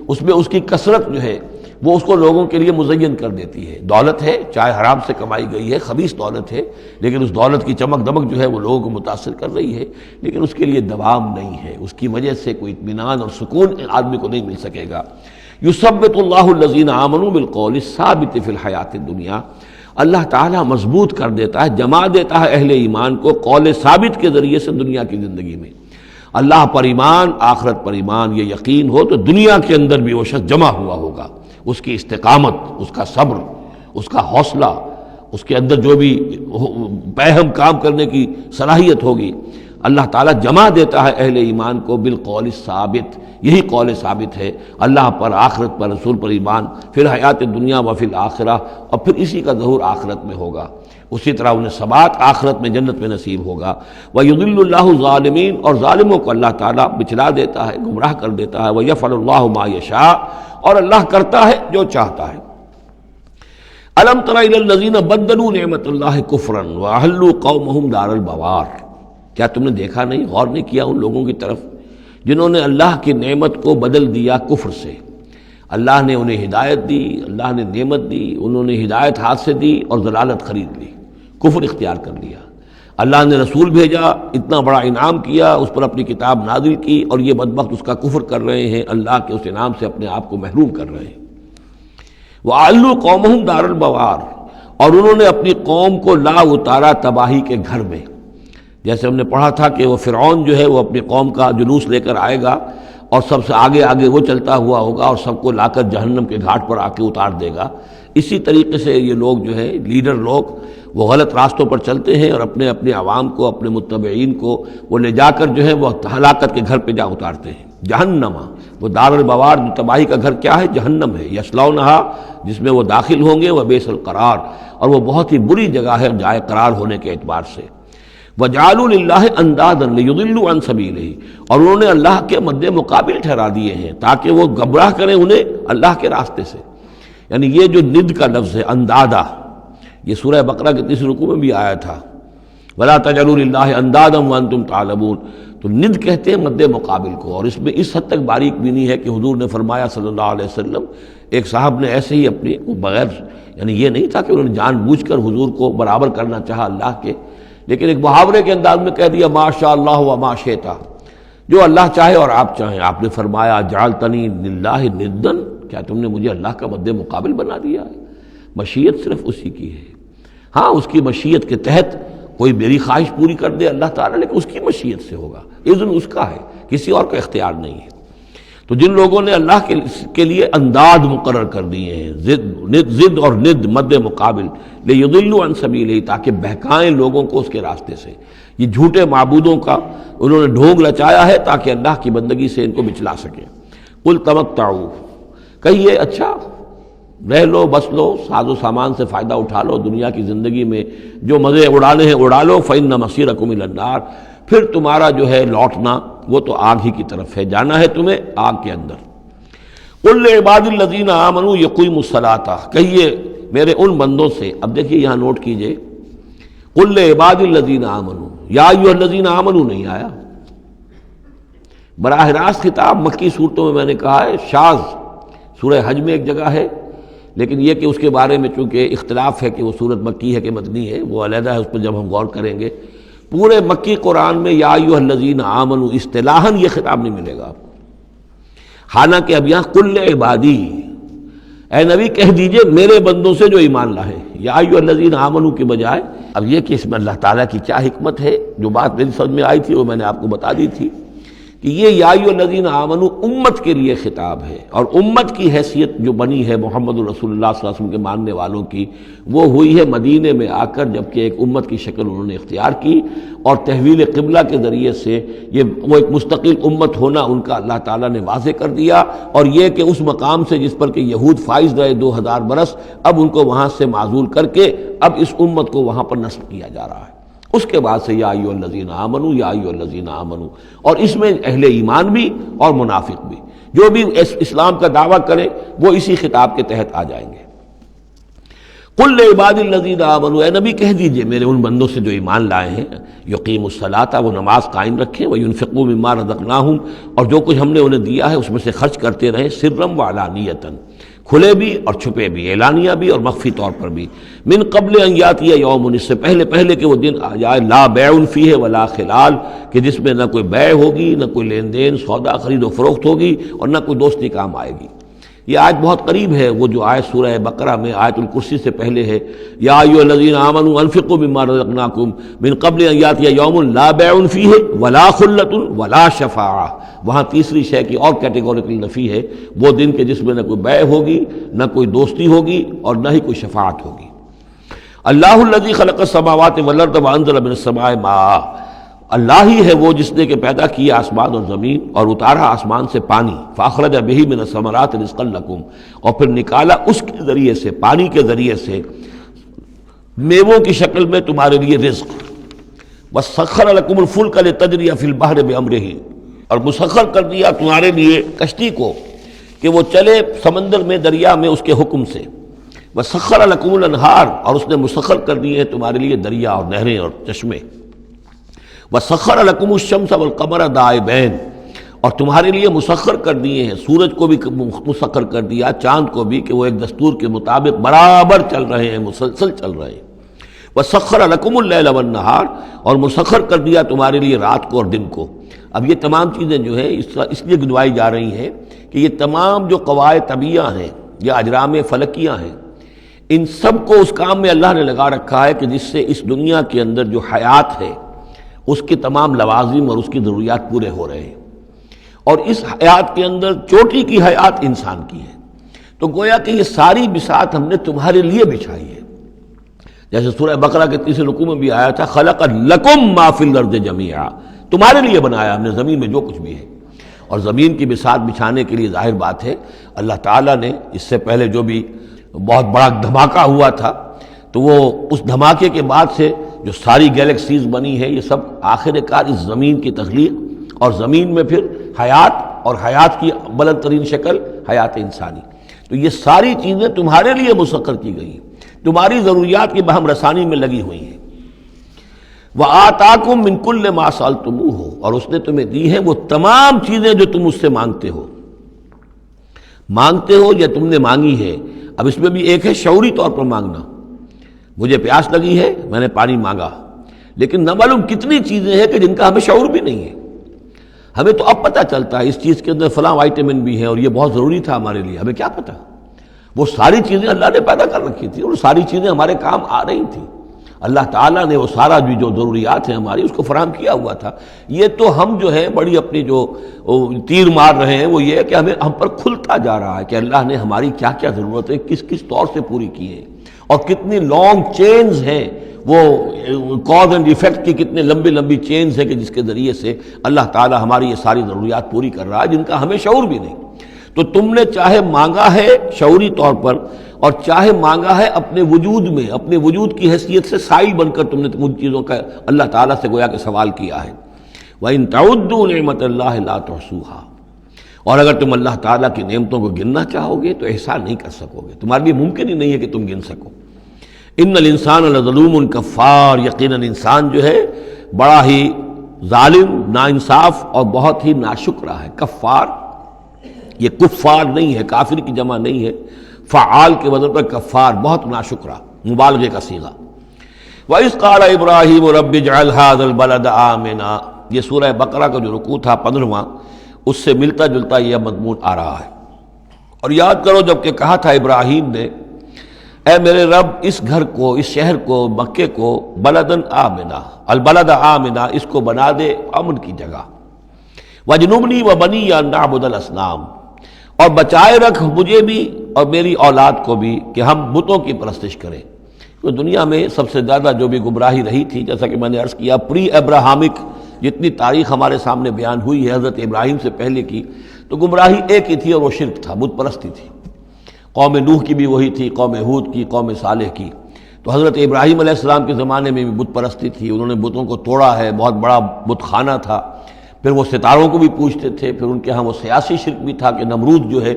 اس میں اس کی کثرت جو ہے وہ اس کو لوگوں کے لیے مزین کر دیتی ہے۔ دولت ہے، چاہے حرام سے کمائی گئی ہے، خبیث دولت ہے، لیکن اس دولت کی چمک دمک جو ہے وہ لوگوں کو متاثر کر رہی ہے، لیکن اس کے لیے دوام نہیں ہے، اس کی وجہ سے کوئی اطمینان اور سکون آدمی کو نہیں مل سکے گا۔ یثبت اللہ الذین آمنوا بالقول الثابت فی الحیات الدنیا، اللہ تعالیٰ مضبوط کر دیتا ہے، جما دیتا ہے اہل ایمان کو قول ثابت کے ذریعے سے دنیا کی زندگی میں۔ اللہ پر ایمان، آخرت پر ایمان، یہ یقین ہو تو دنیا کے اندر بھی وہ شخص جمع ہوا ہوگا، اس کی استقامت، اس کا صبر، اس کا حوصلہ، اس کے اندر جو بھی پہم کام کرنے کی صلاحیت ہوگی، اللہ تعالیٰ جمع دیتا ہے اہل ایمان کو بالقول الثابت، یہی قول ثابت ہے، اللہ پر، آخرت پر، رسول پر ایمان، پھر حیات دنیا و فی الآخرہ، اور پھر اسی کا ظہور آخرت میں ہوگا، اسی طرح انہیں ثبات آخرت میں جنت میں نصیب ہوگا۔ وَيُضِلُّ اللَّهُ الظَّالِمِينَ، اور ظالموں کو اللہ تعالیٰ بچلا دیتا ہے، گمراہ کر دیتا ہے۔ وَيَفْعَلُ اللَّهُ مَا يَشَاءُ، اور اللہ کرتا ہے جو چاہتا ہے۔ أَلَمْ تَرَ إِلَى الَّذِينَ بَدَّلُوا نِعْمَةَ اللَّهِ كُفْرًا وَأَحَلُّوا قَوْمَهُمْ دَارَ الْبَوَارِ، کیا تم نے دیکھا نہیں، غور نہیں کیا ان لوگوں کی طرف جنہوں نے اللہ کی نعمت کو بدل دیا کفر سے؟ اللہ نے انہیں ہدایت دی، اللہ نے نعمت دی، انہوں نے ہدایت ہاتھ سے دی اور ضلالت خرید لی، کفر اختیار کر لیا۔ اللہ نے رسول بھیجا، اتنا بڑا انعام کیا، اس پر اپنی کتاب نازل کی، اور یہ بدبخت اس کا کفر کر رہے ہیں، اللہ کے اس انعام سے اپنے آپ کو محروم کر رہے ہیں۔ وَأَحَلُّوا قَوْمَهُمْ دَارَ الْبَوَارِ، اور انہوں نے اپنی قوم کو لا اتارا تباہی کے گھر میں۔ جیسے ہم نے پڑھا تھا کہ وہ فرعون جو ہے وہ اپنی قوم کا جلوس لے کر آئے گا اور سب سے آگے آگے وہ چلتا ہوا ہوگا اور سب کو لا کر جہنم کے گھاٹ پر آ کے اتار دے گا۔ اسی طریقے سے یہ لوگ جو ہے لیڈر لوگ وہ غلط راستوں پر چلتے ہیں اور اپنے اپنے عوام کو، اپنے متبعین کو وہ لے جا کر جو ہے وہ ہلاکت کے گھر پہ جا اتارتے ہیں۔ جہنم، وہ دار البوار، جو تباہی کا گھر کیا ہے؟ جہنم ہے، یصلونہا، جس میں وہ داخل ہوں گے، وبئس القرار، اور وہ بہت ہی بری جگہ ہے جائے قرار ہونے کے اعتبار سے۔ وَجَعَلُوا لِلَّهِ أَندَادًا لِيُضِلُّوا عَن سَبِيلِهِ، اور انہوں نے اللہ کے مد مقابل ٹھہرا دیے ہیں تاکہ وہ گمراہ کریں انہیں اللہ کے راستے سے۔ یعنی یہ جو ند کا لفظ ہے اندادہ، یہ سورہ بقرہ کے تیسرے رکوع میں بھی آیا تھا، وَلَا تَجْعَلُوا لِلَّهِ أَندَادًا وَأَنْتُمْ تَعْلَمُونَ، تو ند کہتے ہیں مد مقابل کو، اور اس میں اس حد تک باریک بھی نہیں ہے کہ حضور نے فرمایا صلی اللہ علیہ وسلم، ایک صاحب نے ایسے ہی اپنی بغیر، یعنی یہ نہیں تھا کہ انہوں نے جان بوجھ کر حضور کو برابر کرنا چاہا اللہ کے، لیکن ایک محاورے کے انداز میں کہہ دیا ما شاء اللہ و ما شئت، جو اللہ چاہے اور آپ چاہیں۔ آپ نے فرمایا جعلتنی للہ ندن، کیا تم نے مجھے اللہ کا مد مقابل بنا دیا ہے؟ مشیت صرف اسی کی ہے، ہاں اس کی مشیت کے تحت کوئی میری خواہش پوری کر دے اللہ تعالیٰ، لیکن اس کی مشیت سے ہوگا، اذن اس کا ہے، کسی اور کا اختیار نہیں ہے۔ تو جن لوگوں نے اللہ کے لیے انداد مقرر کر دیے ہیں، ضد اور ند مد مقابل، لیضلوا عن سبیلہ، تاکہ بہکائیں لوگوں کو اس کے راستے سے، یہ جھوٹے معبودوں کا انہوں نے ڈھونگ رچایا ہے تاکہ اللہ کی بندگی سے ان کو بچلا سکیں۔ قل تمتعوا، کہیے اچھا رہ لو، بس لو، ساز و سامان سے فائدہ اٹھا لو، دنیا کی زندگی میں جو مزے اڑانے ہیں اڑا لو، فإن مصیرکم الی النار، پھر تمہارا جو ہے لوٹنا وہ تو آگ ہی کی طرف ہے، جانا ہے تمہیں آگ کے اندر۔ قل لعباد الذین آمنوا یقیموا الصلاۃ، کہیے میرے ان بندوں سے، اب دیکھیے یہاں نوٹ کیجئے، قل لعباد الذین آمنوا، یا ایھا الذین آمنوا نہیں آیا، براہ راست خطاب مکی صورتوں میں میں نے کہا ہے شاذ، سورہ حج میں ایک جگہ ہے، لیکن یہ کہ اس کے بارے میں چونکہ اختلاف ہے کہ وہ سورت مکی ہے کہ مدنی ہے، وہ علیحدہ ہے، اس پر جب ہم غور کریں گے۔ پورے مکی قرآن میں یا ایھا الذین آمنوا اصطلاحاً یہ خطاب نہیں ملے گا آپ کو، حالانکہ اب یہاں قل عبادی، اے نبی کہہ دیجئے میرے بندوں سے جو ایمان لائے، یا ایھا الذین آمنوا کے بجائے۔ اب یہ کہ اس میں اللہ تعالیٰ کی کیا حکمت ہے، جو بات میری سمجھ میں آئی تھی وہ میں نے آپ کو بتا دی تھی کہ یہ یا ایھا الذین آمنوا امت کے لیے خطاب ہے، اور امت کی حیثیت جو بنی ہے محمد رسول اللہ صلی اللہ علیہ وسلم کے ماننے والوں کی، وہ ہوئی ہے مدینے میں آ کر، جبکہ ایک امت کی شکل انہوں نے اختیار کی، اور تحویل قبلہ کے ذریعے سے یہ وہ ایک مستقل امت ہونا ان کا اللہ تعالیٰ نے واضح کر دیا، اور یہ کہ اس مقام سے جس پر کہ یہود فائز رہے 2000 برس، اب ان کو وہاں سے معزول کر کے اب اس امت کو وہاں پر نصب کیا جا رہا ہے۔ اس کے بعد سے یا ایھا الذین آمنوا، یا ایھا الذین آمنوا، اور اس میں اہل ایمان بھی اور منافق بھی، جو بھی اسلام کا دعویٰ کرے وہ اسی خطاب کے تحت آ جائیں گے۔ قل لعبادی الذین آمنوا، اے نبی کہہ دیجئے میرے ان بندوں سے جو ایمان لائے ہیں، یقیموا الصلاۃ، وہ نماز قائم رکھیں، وینفقوا مما رزقناہم، اور جو کچھ ہم نے انہیں دیا ہے اس میں سے خرچ کرتے رہیں، سرا وعلانیۃ، کھلے بھی اور چھپے بھی، اعلانیہ بھی اور مخفی طور پر بھی، من قبل ان یاتی یوم، اس سے پہلے کہ وہ دن آ جائے، لا بیع فیہ ولا خلال، کہ جس میں نہ کوئی بیع ہوگی، نہ کوئی لین دین سودا خرید و فروخت ہوگی، اور نہ کوئی دوستی کام آئے گی۔ یہ آیت بہت قریب ہے وہ جو آیت سورہ بقرہ میں آیت الکرسی سے پہلے ہے، یا ایھا الذین آمنوا انفقوا مما رزقناکم من قبل ان یاتی یوم لا بیع فیہ ولا خلۃ ولا شفاعہ۔ وہاں تیسری شے کی اور کیٹیگوریکل نفی ہے، وہ دن کے جس میں نہ کوئی بیع ہوگی، نہ کوئی دوستی ہوگی، اور نہ ہی کوئی شفاعت ہوگی۔ اللہ الذی خلق السماوات والارض وانزل من السماء ماء، اللہ ہی ہے وہ جس نے کہ پیدا کیا آسمان اور زمین اور اتارا آسمان سے پانی، فاخرج بہ من الثمرات رزقا لکم، اور پھر نکالا اس کے ذریعے سے، پانی کے ذریعے سے، میووں کی شکل میں تمہارے لیے رزق، وسخر لکم الفلک لتجری فی البحر بامرہ، اور مسخر کر دیا تمہارے لیے کشتی کو کہ وہ چلے سمندر میں، دریا میں اس کے حکم سے، وسخر لکم الانہار، اور اس نے مسخر کر دیے ہیں تمہارے لیے دریا اور نہریں اور چشمے، وسخر لکم الشمس والقمر دائبین، اور تمہارے لیے مسخر کر دیے ہیں، سورج کو بھی مسخر کر دیا، چاند کو بھی، کہ وہ ایک دستور کے مطابق برابر چل رہے ہیں، مسلسل چل رہے ہیں۔ وسخر لکم اللیل والنہار، اور مسخر کر دیا تمہارے لیے رات کو اور دن کو۔ اب یہ تمام چیزیں جو ہیں اس لیے گنوائی جا رہی ہیں کہ یہ تمام جو قواعد طبیعہ ہیں یا اجرام فلکیہ ہیں، ان سب کو اس کام میں اللہ نے لگا رکھا ہے کہ جس سے اس دنیا کے اندر جو حیات ہے اس کے تمام لوازم اور اس کی ضروریات پورے ہو رہے ہیں، اور اس حیات کے اندر چوٹی کی حیات انسان کی ہے۔ تو گویا کہ یہ ساری بساط ہم نے تمہارے لیے بچھائی ہے، جیسے سورہ بقرہ کے تیسرے رکوع میں بھی آیا تھا، خلق لکم ما فی الارض جمیعا، تمہارے لیے بنایا ہم نے زمین میں جو کچھ بھی ہے۔ اور زمین کی بساط بچھانے کے لیے ظاہر بات ہے اللہ تعالیٰ نے اس سے پہلے جو بھی بہت بڑا دھماکہ ہوا تھا، تو وہ اس دھماکے کے بعد سے جو ساری گیلیکسیز بنی ہے، یہ سب آخر کار اس زمین کی تخلیق، اور زمین میں پھر حیات، اور حیات کی بلند ترین شکل حیات انسانی۔ تو یہ ساری چیزیں تمہارے لیے مسخر کی گئی، تمہاری ضروریات کی بہم رسانی میں لگی ہوئی ہیں۔ وَآتَاكُم مِّن كُلِّ مَا سَأَلْتُمُوهُ، اور اس نے تمہیں دی ہیں وہ تمام چیزیں جو تم اس سے مانگتے ہو یا تم نے مانگی ہے۔ اب اس میں بھی ایک ہے شعوری طور پر مانگنا، مجھے پیاس لگی ہے میں نے پانی مانگا، لیکن نہ معلوم کتنی چیزیں ہیں کہ جن کا ہمیں شعور بھی نہیں ہے۔ ہمیں تو اب پتہ چلتا ہے اس چیز کے اندر فلاں وائٹامن بھی ہے اور یہ بہت ضروری تھا ہمارے لیے، ہمیں کیا پتہ؟ وہ ساری چیزیں اللہ نے پیدا کر رکھی تھی، اور ساری چیزیں ہمارے کام آ رہی تھیں۔ اللہ تعالیٰ نے وہ سارا بھی جو ضروریات ہیں ہماری اس کو فراہم کیا ہوا تھا۔ یہ تو ہم جو ہے بڑی اپنی جو تیر مار رہے ہیں وہ یہ ہے کہ ہم پر کھلتا جا رہا ہے کہ اللہ نے ہماری کیا کیا ضرورتیں کس کس طور سے پوری کی ہیں، اور کتنی لانگ چینز ہیں، وہ کاز اینڈ ایفیکٹ کی کتنے لمبی چینز ہیں کہ جس کے ذریعے سے اللہ تعالیٰ ہماری یہ ساری ضروریات پوری کر رہا ہے جن کا ہمیں شعور بھی نہیں۔ تو تم نے چاہے مانگا ہے شعوری طور پر، اور چاہے مانگا ہے اپنے وجود میں، اپنے وجود کی حیثیت سے سائل بن کر تم نے ان چیزوں کا اللہ تعالیٰ سے گویا کہ سوال کیا ہے۔ وَإِن تَعُدُّوا نِعْمَتَ اللَّهِ لَا تُحْصُوهَا، اور اگر تم اللہ تعالیٰ کی نعمتوں کو گننا چاہو گے تو احسان نہیں کر سکو گے، تمہارے لیے ممکن ہی نہیں ہے کہ تم گن سکو۔ ان الانسان لظلوم کفار، یقیناً انسان جو ہے بڑا ہی ظالم، ناانصاف اور بہت ہی ناشکرا ہے۔ کفار، یہ کفار نہیں ہے، کافر کی جمع نہیں ہے، فعال کے وزن پر کفار، بہت ناشکرا، مبالغے کا صیغہ۔ وَإِذْ قَالَ إِبْرَاهِيمُ رَبِّ اجْعَلْ هَذَا الْبَلَدَ آمِنًا، یہ سورہ بقرہ کا جو رکوع تھا 15واں، اس سے ملتا جلتا یہ مضمون آ رہا ہے۔ اور یاد کرو جب کہ کہا تھا ابراہیم نے، اے میرے رب اس گھر کو، اس شہر کو، مکے کو بلدن آمنا، البلد آمنا، اس کو بنا دے امن کی جگہ، وجنبنی وبنی ان نعبد الاصنام، اور بچائے رکھ مجھے بھی اور میری اولاد کو بھی کہ ہم بتوں کی پرستش کریں۔ تو دنیا میں سب سے زیادہ جو بھی گمراہی رہی تھی، جیسا کہ میں نے عرض کیا، پری ابراہمک جتنی تاریخ ہمارے سامنے بیان ہوئی ہے حضرت ابراہیم سے پہلے کی، تو گمراہی ایک ہی تھی اور وہ شرک تھا، بت پرستی تھی۔ قوم نوح کی بھی وہی تھی، قوم ہود کی، قوم صالح کی۔ تو حضرت ابراہیم علیہ السلام کے زمانے میں بھی بت پرستی تھی، انہوں نے بتوں کو توڑا ہے، بہت بڑا بت خانہ تھا۔ پھر وہ ستاروں کو بھی پوجتے تھے، پھر ان کے ہاں وہ سیاسی شرک بھی تھا کہ نمرود جو ہے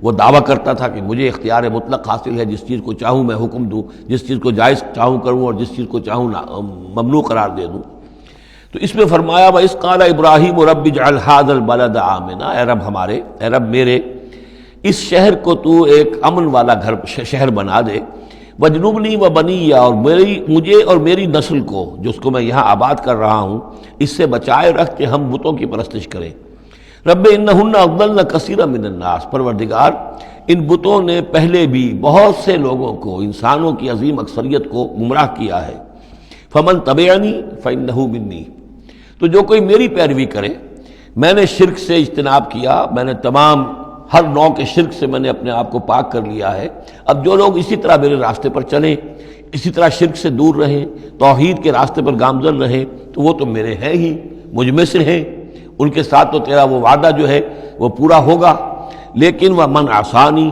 وہ دعویٰ کرتا تھا کہ مجھے اختیار مطلق حاصل ہے، جس چیز کو چاہوں میں حکم دوں، جس چیز کو جائز چاہوں کروں اور جس چیز کو چاہوں ممنوع قرار دے دوں۔ تو اس میں فرمایا وَإِذْ قَالَ إِبْرَاهِيمُ رَبِّ اجْعَلْ هَذَا الْبَلَدَ آمِنًا، اے رب ہمارے، اے رب میرے، اس شہر کو تو ایک امن والا گھر شہر بنا دے، وجنبنی وبنی، اور مجھے اور میری نسل کو، جس کو میں یہاں آباد کر رہا ہوں، اس سے بچائے رکھ کہ ہم بتوں کی پرستش کریں۔ رب انہن اضللن کثیرا من الناس، پروردگار ان بتوں نے پہلے بھی بہت سے لوگوں کو، انسانوں کی عظیم اکثریت کو گمراہ کیا ہے۔ فمن تبعنی فانہ منی، تو جو کوئی میری پیروی کرے، میں نے شرک سے اجتناب کیا، میں نے تمام ہر نوع کے شرک سے میں نے اپنے آپ کو پاک کر لیا ہے۔ اب جو لوگ اسی طرح میرے راستے پر چلیں، اسی طرح شرک سے دور رہیں، توحید کے راستے پر گامزن رہیں، تو وہ تو میرے ہیں ہی، مجھ میں سے ہیں، ان کے ساتھ تو تیرا وہ وعدہ جو ہے وہ پورا ہوگا۔ لیکن وَمَنْ عَصَانِی،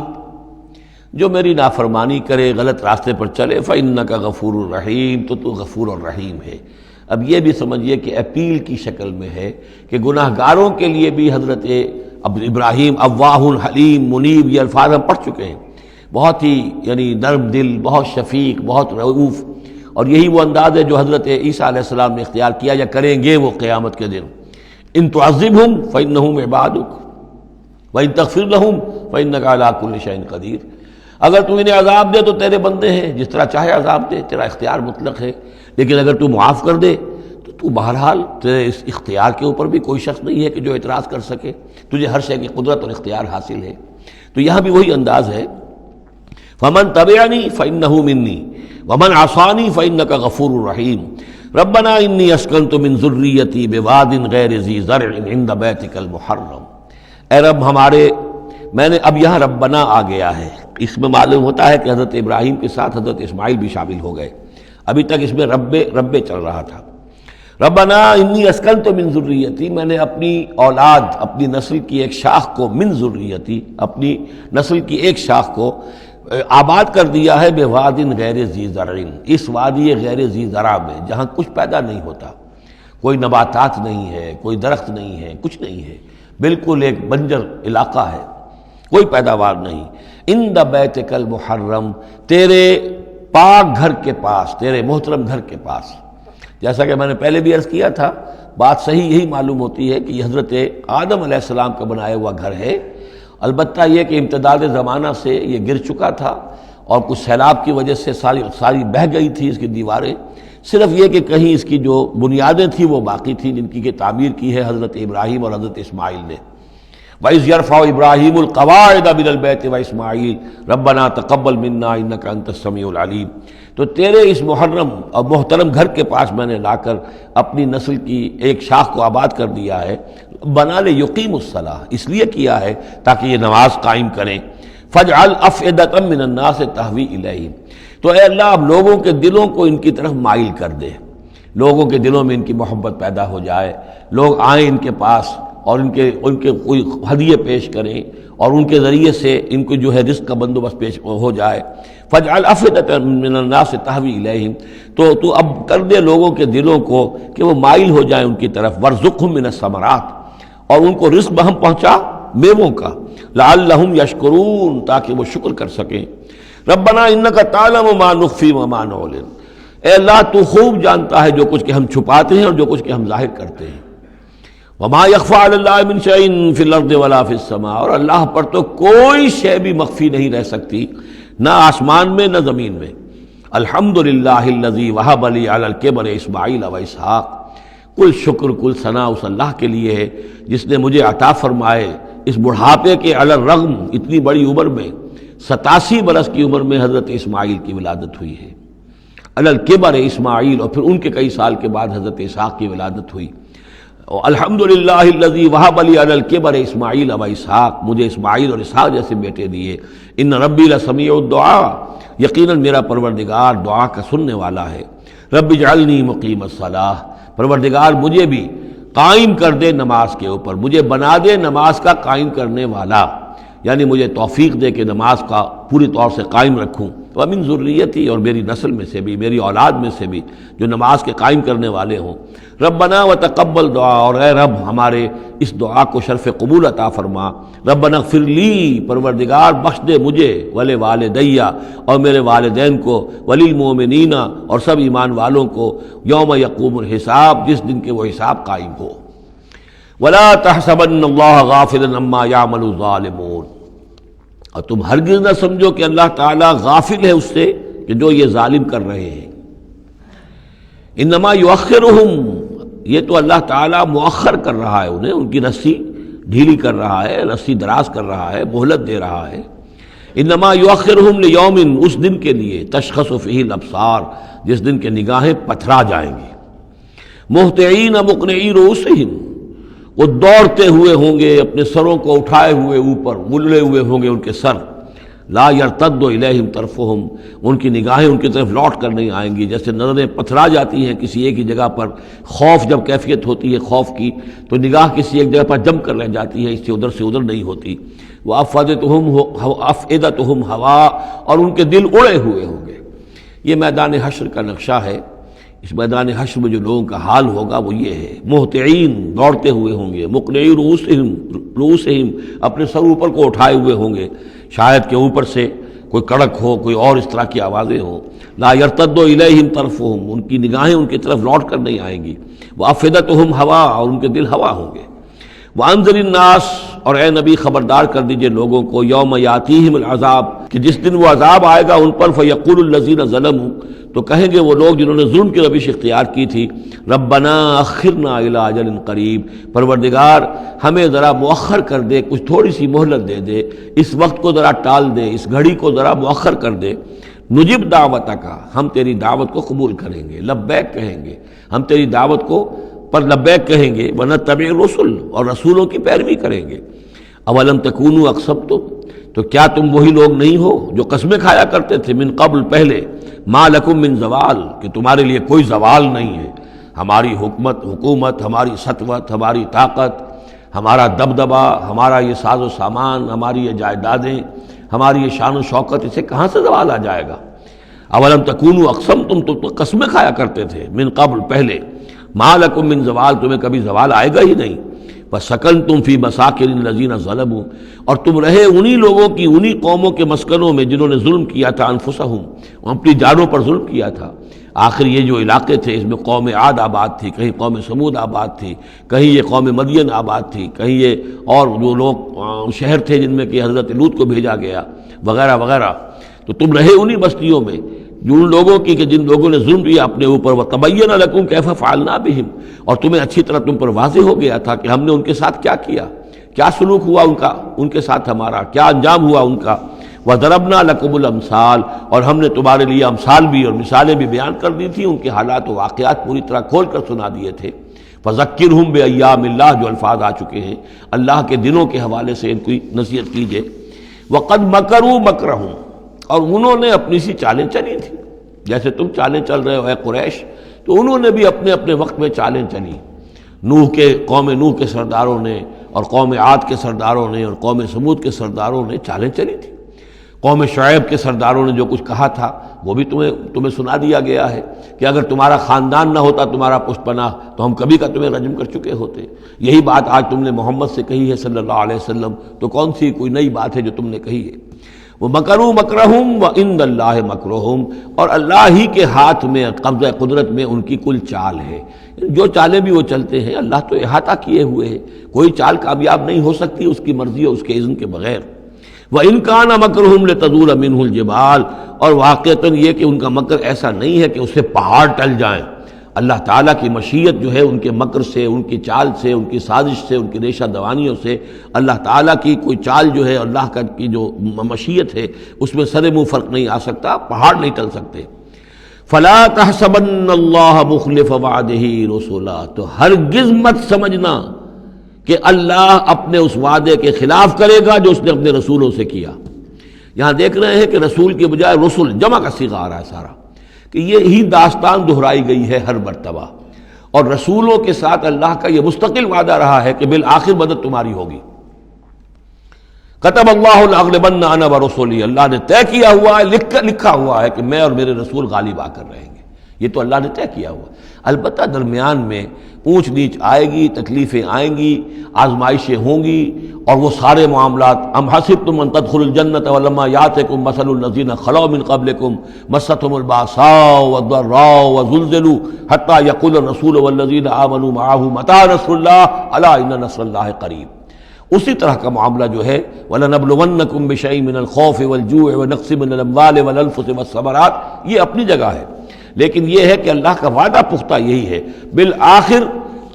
جو میری نافرمانی کرے، غلط راستے پر چلے، فَإِنَّكَ غَفُورٌ رَحِيمٌ، تو غفور اور رحیم ہے۔ اب یہ بھی سمجھیے کہ اپیل کی شکل میں ہے کہ گناہ گاروں کے لیے بھی حضرت ابراہیم اواہ حلیم منیب، یہ الفاظ ہم پڑھ چکے ہیں، بہت ہی یعنی نرم دل، بہت شفیق، بہت رؤوف، اور یہی وہ انداز ہے جو حضرت عیسیٰ علیہ السلام نے اختیار کیا یا کریں گے وہ قیامت کے دن۔ ان تعذبہم فانہم عبادک وان تغفر لہم فانک علی کل شیء قدیر، اگر تو انہیں عذاب دے تو تیرے بندے ہیں، جس طرح چاہے عذاب دے، تیرا اختیار مطلق ہے، لیکن اگر تو معاف کر دے تو تو بہرحال تیرے اس اختیار کے اوپر بھی کوئی شخص نہیں ہے کہ جو اعتراض کر سکے، تجھے ہر شے کی قدرت اور اختیار حاصل ہے۔ تو یہاں بھی وہی انداز ہے، فمن تبعنی فانہ منی ومن عصانی فانک غفور رحیم، ربنا انی اسکنت من ذریتی بواد غیر ذی زرع عند بیتک المحرم، اے رب ہمارے، میں نے اب یہاں ربنا آ گیا ہے، اس میں معلوم ہوتا ہے کہ حضرت ابراہیم کے ساتھ حضرت اسماعیل بھی شامل ہو گئے، ابھی تک اس میں رب چل رہا تھا۔ ربنا انی اسکنت من ذریتی، میں نے اپنی اولاد، اپنی نسل کی ایک شاخ کو، من ذریتی، اپنی نسل کی ایک شاخ کو آباد کر دیا ہے، بواد غیر ذی زرع، اس وادی غیر ذی زرع میں، جہاں کچھ پیدا نہیں ہوتا، کوئی نباتات نہیں ہے، کوئی درخت نہیں ہے، کچھ نہیں ہے، بالکل ایک بنجر علاقہ ہے، کوئی پیداوار نہیں، عند بیتک المحرم، تیرے پاک گھر کے پاس، تیرے محترم گھر کے پاس۔ جیسا کہ میں نے پہلے بھی عرض کیا تھا، بات صحیح یہی معلوم ہوتی ہے کہ یہ حضرت آدم علیہ السلام کا بنایا ہوا گھر ہے، البتہ یہ کہ امتداد زمانہ سے یہ گر چکا تھا اور کچھ سیلاب کی وجہ سے ساری بہہ گئی تھی اس کی دیواریں، صرف یہ کہ کہیں اس کی جو بنیادیں تھیں وہ باقی تھیں، جن کی کہ تعمیر کی ہے حضرت ابراہیم اور حضرت اسماعیل نے۔ وَإِذْ يَرْفَعُ إِبْرَاهِيمُ الْقَوَاعِدَ مِنَ الْبَيْتِ وَإِسْمَاعِيلُ رَبَّنَا تَقَبَّلْ مِنَّا إِنَّكَ أَنْتَ السَّمِيعُ الْعَلِيمُ، تو تیرے اس محرم اور محترم گھر کے پاس میں نے لا کر اپنی نسل کی ایک شاخ کو آباد کر دیا ہے، بنا لے یقیم الصلاۃ، اس لیے کیا ہے تاکہ یہ نماز قائم کریں، فَاجْعَلْ أَفْئِدَةً مِّنَ النَّاسِ تَهْوِي إِلَيْهِمْ، تو اے اللہ اب لوگوں کے دلوں کو ان کی طرف مائل کر دے، لوگوں کے دلوں میں ان کی محبت پیدا ہو جائے، لوگ آئیں ان کے پاس اور ان کے کوئی ہدیے پیش کریں اور ان کے ذریعے سے ان کو جو ہے رزق کا بندوبست پیش ہو جائے۔ فَاجْعَلْ أَفْئِدَةً مِّنَ النَّاسِ تَهْوِي إِلَيْهِمْ، تو اب کر دے لوگوں کے دلوں کو کہ وہ مائل ہو جائیں ان کی طرف، وَارْزُقْهُم مِّنَ الثَّمَرَاتِ، اور ان کو رزق بہم پہنچا میووں کا، لَعَلَّهُمْ يَشْكُرُونَ، تاکہ وہ شکر کر سکیں۔ رَبَّنَا إِنَّكَ تَعْلَمُ مَا نُخْفِي وَمَا نُعْلِنُ، اے اللہ تو خوب جانتا ہے جو کچھ کہ ہم چھپاتے ہیں اور جو کچھ کہ ہم ظاہر کرتے ہیں۔ وما یخفی علی اللہ من شیء فی الارض ولا فی السماء، اور اللہ پر تو کوئی شے بھی مخفی نہیں رہ سکتی، نہ آسمان میں نہ زمین میں۔ الحمدللہ الذی وہب لی علی الکبر اسماعیل و اسحاق، کل شکر کل ثنا اس اللہ کے لیے ہے جس نے مجھے عطا فرمائے اس بڑھاپے کے علی الرغم، اتنی بڑی عمر میں 87 برس کی عمر میں حضرت اسماعیل کی ولادت ہوئی ہے۔ علی الکبر اسماعیل، اور پھر ان کے کئی سال کے بعد حضرت اسحاق کی ولادت ہوئی۔ الحمدللہ الذی وہب لی علی الکبر اسماعیل و اسحاق، مجھے اسماعیل اور اسحاق جیسے بیٹے دیے۔ ان ربی لسمیع الدعاء، یقیناً میرا پروردگار دعا کا سننے والا ہے۔ رب اجعلنی مقیم الصلاۃ، پروردگار مجھے بھی قائم کر دے نماز کے اوپر، مجھے بنا دے نماز کا قائم کرنے والا، یعنی مجھے توفیق دے کہ نماز کا پوری طور سے قائم رکھوں۔ ومن ذریتی، اور میری نسل میں سے بھی، میری اولاد میں سے بھی جو نماز کے قائم کرنے والے ہوں۔ ربنا وتقبل دعا، اور اے رب ہمارے اس دعا کو شرف قبول عطا فرما۔ ربنا اغفر لی، پروردگار بخش دے مجھے، ولوالدیہ، اور میرے والدین کو، وللمؤمنین، اور سب ایمان والوں کو، یوم یقوم الحساب، جس دن کے وہ حساب قائم ہو۔ ولا تحسبن اللہ غافلا عما یعمل الظالمون، اور تم ہرگز نہ سمجھو کہ اللہ تعالیٰ غافل ہے اس سے کہ جو یہ ظالم کر رہے ہیں۔ انما یؤخرہم، یہ تو اللہ تعالیٰ مؤخر کر رہا ہے انہیں، ان کی رسی ڈھیلی کر رہا ہے، رسی دراز کر رہا ہے، مہلت دے رہا ہے۔ انما یؤخرہم لیوم، اس دن کے لیے تشخص فیہ الابصار، جس دن کے نگاہیں پتھرا جائیں گی۔ مہطعین مقنعی رؤوسہم، وہ دوڑتے ہوئے ہوں گے، اپنے سروں کو اٹھائے ہوئے اوپر، ملے ہوئے ہوں گے ان کے سر۔ لا یرتد الیہم طرفہم، ان کی نگاہیں ان کی طرف لوٹ کر نہیں آئیں گی، جیسے نظریں پتھرا جاتی ہیں کسی ایک ہی جگہ پر۔ خوف جب کیفیت ہوتی ہے خوف کی، تو نگاہ کسی ایک جگہ پر جم کر رہ جاتی ہے، اس سے ادھر نہیں ہوتی۔ وافئدتہم ہوا، اور ان کے دل اڑے ہوئے ہوں گے۔ یہ میدان حشر کا نقشہ ہے۔ اس میدان حشر میں جو لوگوں کا حال ہوگا وہ یہ ہے، مہطعین، دوڑتے ہوئے ہوں گے، مقنعی رؤوسہم، اپنے سر اوپر کو اٹھائے ہوئے ہوں گے، شاید کہ اوپر سے کوئی کڑک ہو، کوئی اور اس طرح کی آوازیں ہوں۔ لا یرتد الیہم طرفہم، ان کی نگاہیں ان کی طرف لوٹ کر نہیں آئیں گی۔ وافئدتہم ہوا، اور ان کے دل ہوا ہوں گے۔ وانذر الناس، اور اے نبی خبردار کر دیجئے لوگوں کو، یوم یاتیہم العذاب، کہ جس دن وہ عذاب آئے گا ان پر، فیقول الذین ظلموا، تو کہیں گے وہ لوگ جنہوں نے ظلم کی روش اختیار کی تھی، ربنا اخرنا الی اجل قریب، پروردگار ہمیں ذرا مؤخر کر دے، کچھ تھوڑی سی مہلت دے دے، اس وقت کو ذرا ٹال دے، اس گھڑی کو ذرا مؤخر کر دے۔ نجب دعوتک، ہم تیری دعوت کو قبول کریں گے، لبیک کہیں گے، ہم تیری دعوت کو پر لبیک کہیں گے، ونتبع الرسل، اور رسولوں کی پیروی کریں گے۔ اولم تکونوا اقسمتم، تو کیا تم وہی لوگ نہیں ہو جو قسمیں کھایا کرتے تھے، من قبل، پہلے، ما لکم من زوال، کہ تمہارے لیے کوئی زوال نہیں ہے، ہماری حکومت، ہماری سطوت، ہماری طاقت، ہمارا دبدبا، ہمارا یہ ساز و سامان، ہماری یہ جائیدادیں، ہماری یہ شان و شوکت، اسے کہاں سے زوال آ جائے گا؟ اولم تکونوا اقسمتم، تم تو قسمیں کھایا کرتے تھے، من قبل، پہلے، ما لکم من زوال، تمہیں کبھی زوال آئے گا ہی نہیں۔ وَسَكَنْتُمْ فِي مَسَاكِنِ الَّذِينَ ظَلَمُوا، اور تم رہے انہی لوگوں کی، انہی قوموں کے مسکنوں میں جنہوں نے ظلم کیا تھا، انفسہم، اپنی جانوں پر ظلم کیا تھا۔ آخر یہ جو علاقے تھے، اس میں قوم عاد آباد تھی، کہیں قوم سمود آباد تھی، کہیں یہ قوم مدین آباد تھی، کہیں یہ اور جو لوگ شہر تھے جن میں کہ حضرت لوط کو بھیجا گیا، وغیرہ وغیرہ۔ تو تم رہے انہی بستیوں میں ان لوگوں کی کہ جن لوگوں نے ظلم کیا اپنے اوپر، وَتَبَيَّنَ لَكُمْ كَيْفَ فَعَلْنَا بِهِمْ، اور تمہیں اچھی طرح تم پر واضح ہو گیا تھا کہ ہم نے ان کے ساتھ کیا کیا، کیا سلوک ہوا ان کا، ان کے ساتھ ہمارا کیا انجام ہوا ان کا۔ وَضَرَبْنَا لَكُمُ الْأَمْثَالَ، اور ہم نے تمہارے لیے امثال بھی اور مثالیں بھی بیان کر دی تھی، ان کے حالات و واقعات پوری طرح کھول کر سنا دیے تھے۔ فَذَكِّرْهُمْ بِأَيَّامِ اللَّهِ، جو الفاظ آ چکے ہیں اللہ کے دنوں کے حوالے سے ان کی نصیحت کیجئے۔ وَقَدْ مَكَرُوا مَكْرَهُمْ، اور انہوں نے اپنی سی چالیں چلی تھی، جیسے تم چالیں چل رہے ہو اے قریش، تو انہوں نے بھی اپنے اپنے وقت میں چالیں چلی۔ قوم نوح کے سرداروں نے، اور قوم عاد کے سرداروں نے، اور قوم سمود کے سرداروں نے چالیں چلی تھی۔ قوم شعیب کے سرداروں نے جو کچھ کہا تھا وہ بھی تمہیں سنا دیا گیا ہے کہ اگر تمہارا خاندان نہ ہوتا، تمہارا پشت پناہ، تو ہم کبھی کا تمہیں رجم کر چکے ہوتے۔ یہی بات آج تم نے محمد سے کہی ہے صلی اللہ علیہ وسلم، تو کون سی کوئی نئی بات ہے جو تم نے کہی ہے؟ وہ مکروا مکرہم وعند اللہ مکرہم، اور اللہ ہی کے ہاتھ میں قبضہ قدرت میں ان کی کل چال ہے۔ جو چالیں بھی وہ چلتے ہیں اللہ تو احاطہ کیے ہوئے ہے، کوئی چال کامیاب نہیں ہو سکتی اس کی مرضی اور اس کے اذن کے بغیر۔ وَإِن كَانَ مَكْرُهُمْ لِتَزُولَ مِنْهُ الْجِبَالُ، اور واقعتاً یہ کہ ان کا مکر ایسا نہیں ہے کہ اس سے پہاڑ ٹل جائیں۔ اللہ تعالیٰ کی مشیت جو ہے ان کے مکر سے، ان کی چال سے، ان کی سازش سے، ان کی ریشہ دوانیوں سے، اللہ تعالیٰ کی کوئی چال جو ہے، اللہ کی جو مشیت ہے اس میں سر منہ فرق نہیں آ سکتا، پہاڑ نہیں ٹل سکتے۔ فَلَا تَحْسَبَنَّ اللَّهَ مُخْلِفَ وَعْدِهِ رُسُلَهُ، تو ہرگز مت سمجھنا کہ اللہ اپنے اس وعدے کے خلاف کرے گا جو اس نے اپنے رسولوں سے کیا۔ یہاں دیکھ رہے ہیں کہ رسول کے بجائے رسل جمع کا صیغہ آ رہا ہے سارا، کہ یہی داستان دہرائی گئی ہے ہر مرتبہ، اور رسولوں کے ساتھ اللہ کا یہ مستقل وعدہ رہا ہے کہ بالآخر مدد تمہاری ہوگی۔ کتب اللہ لأغلبن انا ورسلی، اللہ نے طے کیا ہوا ہے، لکھا ہوا ہے کہ میں اور میرے رسول غالب آ کر رہیں گے، یہ تو اللہ نے طے کیا ہوا۔ البتہ درمیان میں اونچ نیچ آئے گی، تکلیفیں آئیں گی، آزمائشیں ہوں گی، اور وہ سارے معاملات ام حسبتم ان تدخلوا الجنۃ ولما یاتکم مثل الذین خلوا من قبلکم مستهم الباساء والضراء وزلزلوا حتى يقول الرسول والذین آمنوا معه متى نصر اللہ الا ان نصر اللہ قریب۔ اسی طرح کا معاملہ جو ہے وَلَنَبْلُوَنَّكُمْ بِشَيْءٍ مِّنَ الْخَوْفِ وَالْجُوعِ وَنَقْصٍ مِّنَ الْأَمْوَالِ وَالْأَنفُسِ وَالثَّمَرَاتِ، یہ اپنی جگہ ہے، لیکن یہ ہے کہ اللہ کا وعدہ پختہ یہی ہے، بالآخر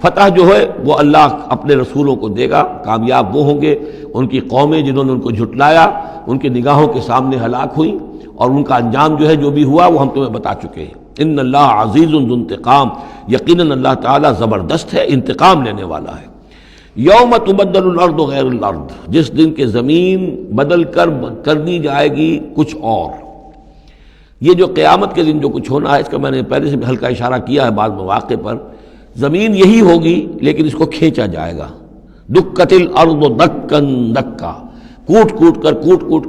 فتح جو ہے وہ اللہ اپنے رسولوں کو دے گا، کامیاب وہ ہوں گے۔ ان کی قومیں جنہوں نے ان کو جھٹلایا ان کی نگاہوں کے سامنے ہلاک ہوئیں، اور ان کا انجام جو ہے جو بھی ہوا وہ ہم تمہیں بتا چکے ہیں۔ ان اللہ عزیز ذو انتقام، یقیناً اللہ تعالیٰ زبردست ہے، انتقام لینے والا ہے۔ یوم تبدل الارض غیر الارض، جس دن کے زمین بدل کر دی جائے گی کچھ اور۔ یہ جو قیامت کے دن جو کچھ ہونا ہے اس کا میں نے پہلے سے بھی ہلکا اشارہ کیا ہے بعض مواقع پر، زمین یہی ہوگی لیکن اس کو کھینچا جائے گا۔ دکت الارض دکن دکا، کوٹ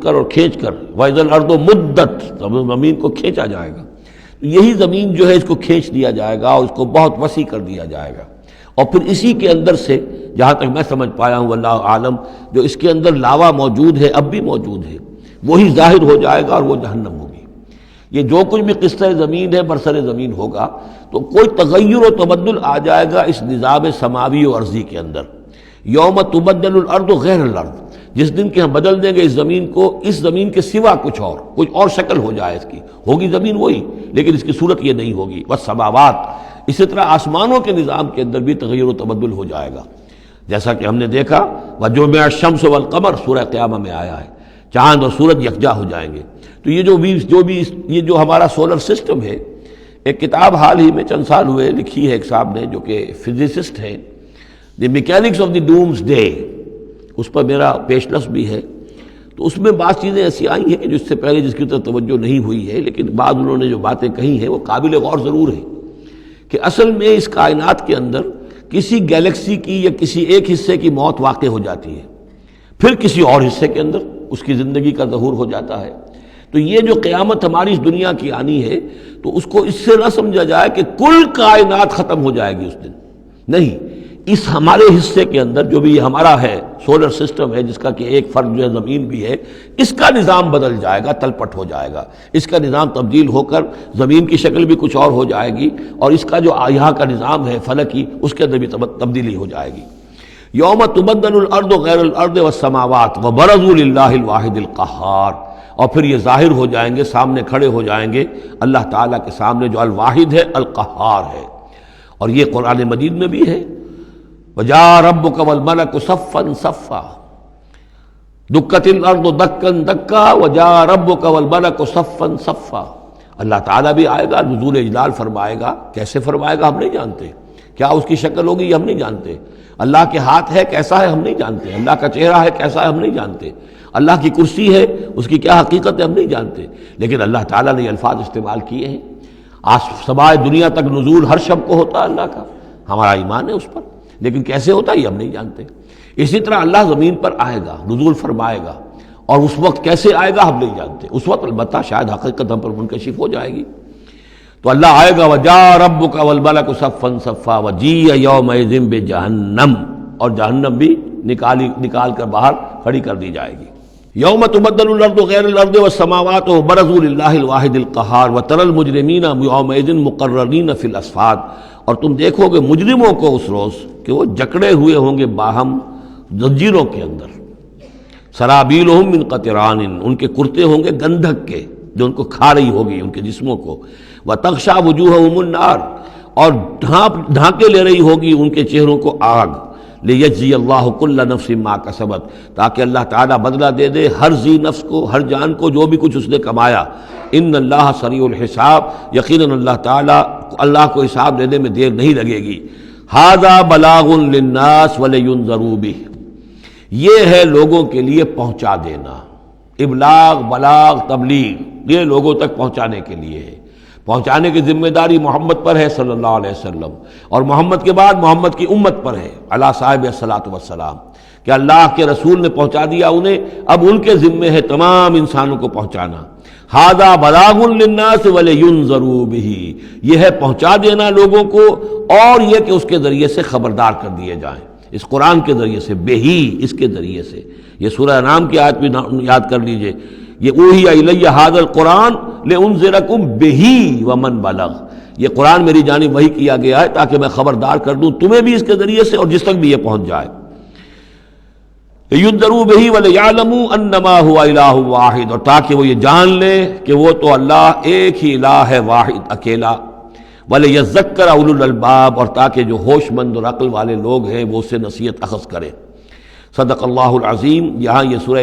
کر اور کھینچ کر، وَإِذَا الْأَرْضُ مُدَّتْ، زمین کو کھینچا جائے گا۔ یہی زمین جو ہے اس کو کھینچ دیا جائے گا اور اس کو بہت وسیع کر دیا جائے گا، اور پھر اسی کے اندر سے جہاں تک میں سمجھ پایا ہوں واللہ عالم، جو اس کے اندر لاوا موجود ہے اب بھی موجود ہے، وہی ظاہر ہو جائے گا اور وہ جہنم ہوگی۔ یہ جو کچھ بھی قصہ زمین ہے برسر زمین ہوگا تو کوئی تغیر و تبدل آ جائے گا اس نظام سماوی و ارضی کے اندر۔ یوم تبدل الارض غیر الارض، جس دن کہ ہم بدل دیں گے اس زمین کو، اس زمین کے سوا کچھ اور شکل ہو جائے اس کی، ہوگی زمین وہی لیکن اس کی صورت یہ نہیں ہوگی۔ والسماوات، اسی طرح آسمانوں کے نظام کے اندر بھی تغیر و تبدل ہو جائے گا، جیسا کہ ہم نے دیکھا وَجُمِعَ الشَّمْسُ وَالْقَمَرُ سورہ قیامہ میں آیا ہے، چاند اور سورج یکجا ہو جائیں گے۔ تو یہ جو ہمارا سولر سسٹم ہے، ایک کتاب حال ہی میں چند سال ہوئے لکھی ہے ایک صاحب نے جو کہ فزسسٹ ہیں، the mechanics of the doomsday, اس پر میرا پیشنس بھی ہے۔ تو اس میں بعض چیزیں ایسی آئی ہیں کہ جو اس سے پہلے جس کی طرف توجہ نہیں ہوئی ہے، لیکن بعض انہوں نے جو باتیں کہی ہیں وہ قابل غور ضرور ہیں، کہ اصل میں اس کائنات کے اندر کسی گیلیکسی کی یا کسی ایک حصے کی موت واقع ہو جاتی ہے، پھر کسی اور حصے کے اندر اس کی زندگی کا ظہور ہو جاتا ہے۔ تو یہ جو قیامت ہماری اس دنیا کی آنی ہے تو اس کو اس سے نہ سمجھا جائے کہ کل کائنات ختم ہو جائے گی اس دن، نہیں، اس ہمارے حصے کے اندر جو بھی ہمارا ہے سولر سسٹم ہے، جس کا کہ ایک فرد جو ہے زمین بھی ہے، اس کا نظام بدل جائے گا، تلپٹ ہو جائے گا، اس کا نظام تبدیل ہو کر زمین کی شکل بھی کچھ اور ہو جائے گی، اور اس کا جو یہاں کا نظام ہے فلکی، اس کے اندر بھی تبدیلی ہو جائے گی۔ یوم تبدل الارض غیر الارض والسماوات وبرزوا للہ الواحد القہار، اور پھر یہ ظاہر ہو جائیں گے، سامنے کھڑے ہو جائیں گے اللہ تعالیٰ کے سامنے جو الواحد ہے، القہار ہے۔ اور یہ قرآن مجید میں بھی ہے، وَجَاءَ رَبُّكَ وَالْمَلَكُ صَفًّا صَفًّا، دُكَّتِ الْأَرْضُ دَكًّا دَكًّا وَجَاءَ رَبُّكَ وَالْمَلَكُ صَفًّا صَفًّا، اللہ تعالیٰ بھی آئے گا، نزول اجلال فرمائے گا، کیسے فرمائے گا ہم نہیں جانتے، کیا اس کی شکل ہوگی یہ ہم نہیں جانتے، اللہ کے ہاتھ ہے کیسا ہے ہم نہیں جانتے، اللہ کا چہرہ ہے کیسا ہے ہم نہیں جانتے، اللہ کی کرسی ہے اس کی کیا حقیقت ہے ہم نہیں جانتے، لیکن اللہ تعالیٰ نے یہ الفاظ استعمال کیے ہیں۔ سمائے دنیا تک نزول ہر شب کو ہوتا ہے اللہ کا، ہمارا ایمان ہے اس پر، لیکن کیسے ہوتا ہے یہ ہم نہیں جانتے۔ اسی طرح اللہ زمین پر آئے گا، نزول فرمائے گا، اور اس وقت کیسے آئے گا ہم نہیں جانتے، اس وقت البتہ شاید حقیقت ہم پر منکشف ہو جائے گی۔ تو اللہ آئے گا وَجَاءَ رَبُّكَ وَالْمَلَكُ صَفًّا صَفًّا وَجِيءَ يَوْمَئِذٍ بِجَهَنَّمَ، اور جہنم بھی نکال کر باہر کھڑی کر دی جائے گی۔ یوم تبدل الارض غیر الارض والسماوات وبرزوا للہ الواحد القہار وتری المجرمین یومئذ مقرنین فی الاصفاد، اور تم دیکھو گے مجرموں کو اس روز کہ وہ جکڑے ہوئے ہوں گے باہم زنجیروں کے اندر، سرابیلہم من قطران، ان کے کرتے ہوں گے گندھک کے جو ان کو کھا رہی ہوگی ان کے جسموں کو، وتغشا وجوہہم النار، اور ڈھانکے لے رہی ہوگی ان کے چہروں کو آگ، لیجزی اللہ کل نفس ما کسبت، تاکہ اللہ تعالیٰ بدلہ دے دے ہر ذی نفس کو، ہر جان کو جو بھی کچھ اس نے کمایا۔ ان اللہ سریع الحساب، یقیناً اللہ تعالیٰ اللہ کو حساب دینے میں دیر نہیں لگے گی۔ ھذا بلاغ للناس ولینذروا بہ، یہ ہے لوگوں کے لیے پہنچا دینا، ابلاغ، بلاغ، تبلیغ، یہ لوگوں تک پہنچانے کے لیے ہے۔ پہنچانے کی ذمہ داری محمد پر ہے صلی اللہ علیہ وسلم، اور محمد کے بعد محمد کی امت پر ہے علی صاحب الصلاۃ والسلام، کہ اللہ کے رسول نے پہنچا دیا انہیں، اب ان کے ذمے ہے تمام انسانوں کو پہنچانا۔ ھذا بلاغ للناس ولینذروا بہ، یہ ہے پہنچا دینا لوگوں کو، اور یہ کہ اس کے ذریعے سے خبردار کر دیے جائیں، اس قرآن کے ذریعے سے، بہی، اس کے ذریعے سے۔ یہ سورہ انعام کی آیت بھی یاد کر لیجئے، یہ اوحی الی ھذا القرآن لانذرکم بہ ومن بلغ، یہ قرآن میری جانب وحی کیا گیا ہے تاکہ میں خبردار کر دوں تمہیں بھی اس کے ذریعے سے اور جس تک بھی یہ پہنچ جائے۔ لینذروا بہ ولیعلموا انما هو الہ واحد، اور تاکہ وہ یہ جان لیں کہ وہ تو اللہ ایک ہی الہ ہے، واحد، اکیلا۔ ولیذکر اولو الالباب، اور تاکہ جو ہوش مند اور عقل والے لوگ ہیں وہ اس سے نصیحت اخذ کریں۔ صدق اللہ العظیم۔ یہاں یہ سورہ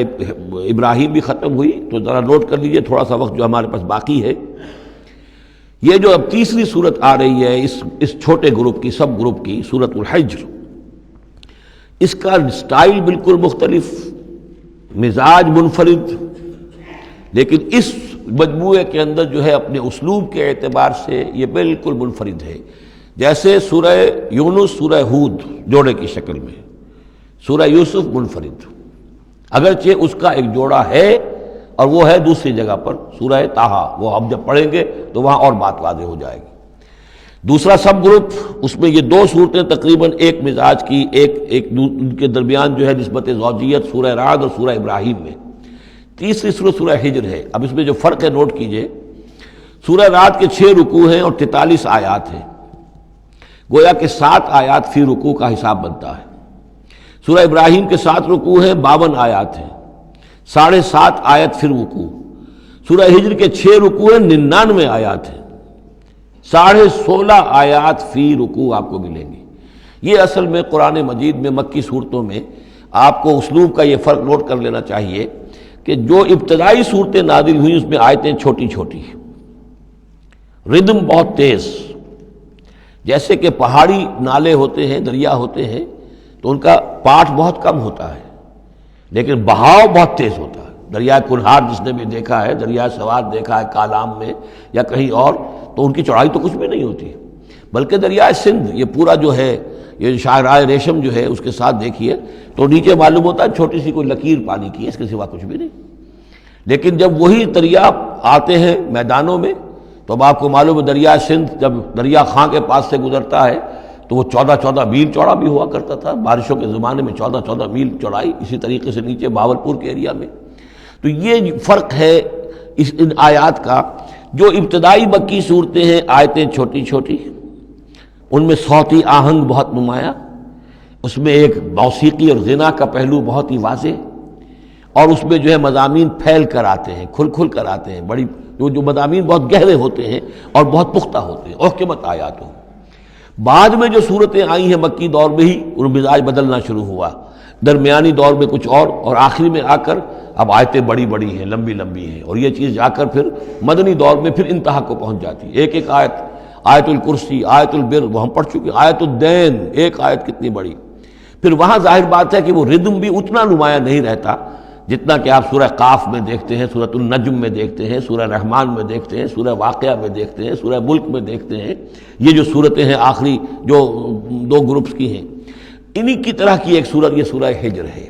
ابراہیم بھی ختم ہوئی، تو ذرا نوٹ کر لیجئے تھوڑا سا وقت جو ہمارے پاس باقی ہے۔ یہ جو اب تیسری صورت آ رہی ہے اس چھوٹے گروپ کی، سب گروپ کی، سورۃ الحجر، اس کا سٹائل بالکل مختلف، مزاج منفرد، لیکن اس مجموعے کے اندر جو ہے اپنے اسلوب کے اعتبار سے یہ بالکل منفرد ہے۔ جیسے سورہ یونس، سورہ ہود جوڑے کی شکل میں، سورہ یوسف منفرد، اگرچہ اس کا ایک جوڑا ہے اور وہ ہے دوسری جگہ پر سورہ طٰہٰ، وہ اب جب پڑھیں گے تو وہاں اور بات واضح ہو جائے گی۔ دوسرا سب گروپ، اس میں یہ دو صورتیں تقریباً ایک مزاج کی، ایک ان کے درمیان جو ہے نسبت زوجیت، سورہ رعد اور سورہ ابراہیم میں۔ تیسری صورت سورہ ہجر ہے۔ اب اس میں جو فرق ہے نوٹ کیجئے، سورہ رعد کے 6 رکوع ہیں اور 43 آیات ہیں، گویا کہ 7 آیات فی رکوع کا حساب بنتا ہے۔ سورہ ابراہیم کے 7 رکوع ہیں، 52 آیات ہیں، 7.5 آیت فی رکوع۔ سورہ ہجر کے 6 رکوع ہیں، 99 آیات ہیں، 16.5 آیات فی رکوع آپ کو ملیں گی۔ یہ اصل میں قرآن مجید میں مکی صورتوں میں آپ کو اسلوب کا یہ فرق نوٹ کر لینا چاہیے کہ جو ابتدائی صورتیں نازل ہوئی اس میں آیتیں چھوٹی چھوٹی، ردم بہت تیز، جیسے کہ پہاڑی نالے ہوتے ہیں، دریا ہوتے ہیں تو ان کا پاٹ بہت کم ہوتا ہے لیکن بہاؤ بہت تیز ہوتا ہے۔ دریائے کنہار جس نے بھی دیکھا ہے، دریائے سوات دیکھا ہے کالام میں یا کہیں اور، تو ان کی چوڑائی تو کچھ بھی نہیں ہوتی، بلکہ دریائے سندھ یہ پورا جو ہے، یہ شاہراہ ریشم جو ہے اس کے ساتھ دیکھیے تو نیچے معلوم ہوتا ہے چھوٹی سی کوئی لکیر پانی کی ہے، اس کے سوا کچھ بھی نہیں۔ لیکن جب وہی دریا آتے ہیں میدانوں میں تو اب آپ کو معلوم ہے دریائے سندھ جب دریا خاں کے پاس سے گزرتا ہے تو وہ 14 میل چوڑا بھی ہوا کرتا تھا، بارشوں کے زمانے میں 14 میل چوڑائی، اسی طریقے سے نیچے باولپور کے ایریا میں۔ تو یہ فرق ہے ان آیات کا۔ جو ابتدائی مکی صورتیں ہیں، آیتیں چھوٹی چھوٹی، ان میں صوتی آہنگ بہت نمایاں، اس میں ایک موسیقی اور غنا کا پہلو بہت ہی واضح، اور اس میں جو ہے مضامین پھیل کر آتے ہیں، کھل کھل کر آتے ہیں، بڑی جو مضامین بہت گہرے ہوتے ہیں اور بہت پختہ ہوتے ہیں، احکمت آیات ہوں۔ بعد میں جو صورتیں آئی ہیں مکی دور میں ہی ان مزاج بدلنا شروع ہوا، درمیانی دور میں کچھ اور آخری میں آ کر اب آیتیں بڑی بڑی ہیں، لمبی لمبی ہیں، اور یہ چیز جا کر پھر مدنی دور میں پھر انتہا کو پہنچ جاتی ہے۔ ایک ایک آیت، آیت الکرسی، آیت البر وہ ہم پڑھ چکے، آیت الدین، ایک آیت کتنی بڑی۔ پھر وہاں ظاہر بات ہے کہ وہ ردم بھی اتنا نمایاں نہیں رہتا جتنا کہ آپ سورہ قاف میں دیکھتے ہیں، سورۃ النجم میں دیکھتے ہیں، سورہ رحمان میں دیکھتے ہیں، سورہ واقعہ میں دیکھتے ہیں، سورہ ملک میں دیکھتے ہیں۔ یہ جو صورتیں ہیں آخری جو 2 گروپس کی ہیں، انہی کی طرح کی ایک صورت یہ سورہ ہجر ہے۔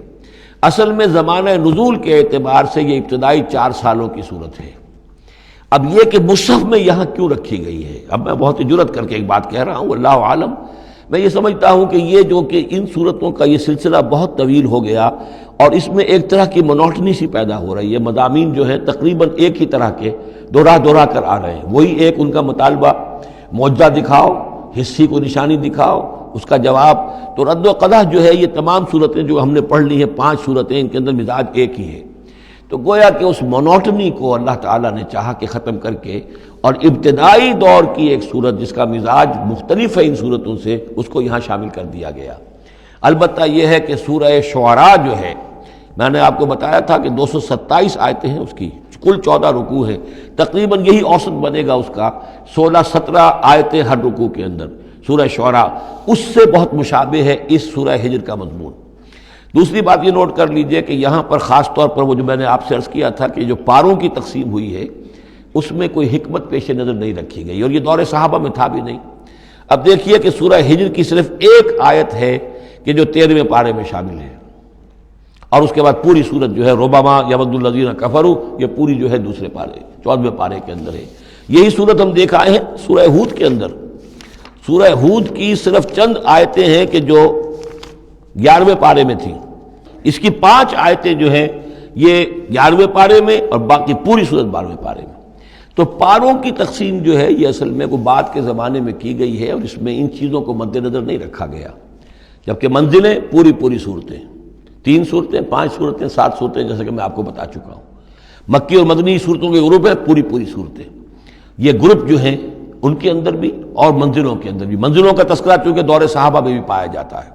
اصل میں زمانہ نزول کے اعتبار سے یہ ابتدائی 4 سالوں کی صورت ہے۔ اب یہ کہ مصحف میں یہاں کیوں رکھی گئی ہے، اب میں بہت جرت کر کے ایک بات کہہ رہا ہوں، اللہ عالم، میں یہ سمجھتا ہوں کہ یہ جو کہ ان صورتوں کا یہ سلسلہ بہت طویل ہو گیا اور اس میں ایک طرح کی مونوٹنی سی پیدا ہو رہی ہے، مضامین جو ہیں تقریباً ایک ہی طرح کے دوہرا کر آ رہے ہیں، وہی ایک ان کا مطالبہ، معجزہ دکھاؤ، حصی کو نشانی دکھاؤ، اس کا جواب۔ تو رد و قدح جو ہے یہ تمام صورتیں جو ہم نے پڑھ لی ہیں 5 صورتیں، ان کے اندر مزاج ایک ہی ہے۔ تو گویا کہ اس مونوٹنی کو اللہ تعالیٰ نے چاہا کہ ختم کر کے، اور ابتدائی دور کی ایک صورت جس کا مزاج مختلف ہے ان صورتوں سے، اس کو یہاں شامل کر دیا گیا۔ البتہ یہ ہے کہ سورہ شعراء جو ہے، میں نے آپ کو بتایا تھا کہ 227 آیتیں ہیں اس کی، کل 14 رکوع ہیں، تقریباً یہی اوسط بنے گا اس کا، 16-17 آیتیں ہر رکوع کے اندر۔ سورہ شعراء اس سے بہت مشابہ ہے اس سورہ ہجر کا مضمون۔ دوسری بات یہ نوٹ کر لیجئے کہ یہاں پر خاص طور پر وہ جو میں نے آپ سے عرض کیا تھا کہ جو پاروں کی تقسیم ہوئی ہے اس میں کوئی حکمت پیش نظر نہیں رکھی گئی، اور یہ دور صحابہ میں تھا بھی نہیں۔ اب دیکھیے کہ سورہ ہجر کی صرف ایک آیت ہے کہ جو 13ویں پارے میں شامل ہے، اور اس کے بعد پوری سورت جو ہے ربما یود الذین کفروا، یہ پوری جو ہے دوسرے پارے 14ویں پارے کے اندر ہے۔ یہی صورت ہم دیکھ آئے ہیں سورہ ہود کے اندر۔ سورہ ہود کی صرف چند آیتیں ہیں کہ جو 11ویں پارے میں تھیں، اس کی 5 آیتیں جو ہیں یہ 11ویں پارے میں اور باقی پوری صورت 12ویں پارے میں۔ تو پاروں کی تقسیم جو ہے یہ اصل میں کوئی بعد کے زمانے میں کی گئی ہے، اور اس میں ان چیزوں کو مد نظر نہیں رکھا گیا، جبکہ منزلیں پوری صورتیں، 3 صورتیں، 5 صورتیں، 7 صورتیں، جیسے کہ میں آپ کو بتا چکا ہوں۔ مکی اور مدنی صورتوں کے گروپ ہیں، پوری صورتیں۔ یہ گروپ جو ہیں ان کے اندر بھی اور منزلوں کے اندر بھی، منزلوں کا تذکرہ چونکہ دور صحابہ میں بھی پایا جاتا ہے،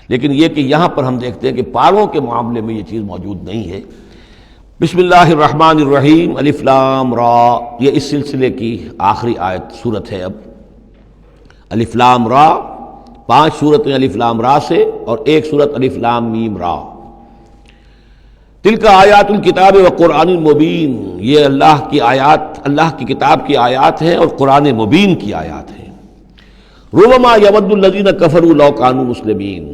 لیکن یہ کہ یہاں پر ہم دیکھتے ہیں کہ پاروں کے معاملے میں یہ چیز موجود نہیں ہے۔ بسم اللہ الرحمن الرحیم، الف لام را، یہ اس سلسلے کی آخری آیت صورت ہے۔ اب الف لام را، 5 صورتیں الف لام را سے اور ایک صورت الف لام میم را۔ تلک آیات الکتاب و قرآن مبین، یہ اللہ کی آیات، اللہ کی کتاب کی آیات ہیں اور قرآن مبین کی آیات ہیں۔ ربما یود الذین کفروا لو کانوا مسلمین،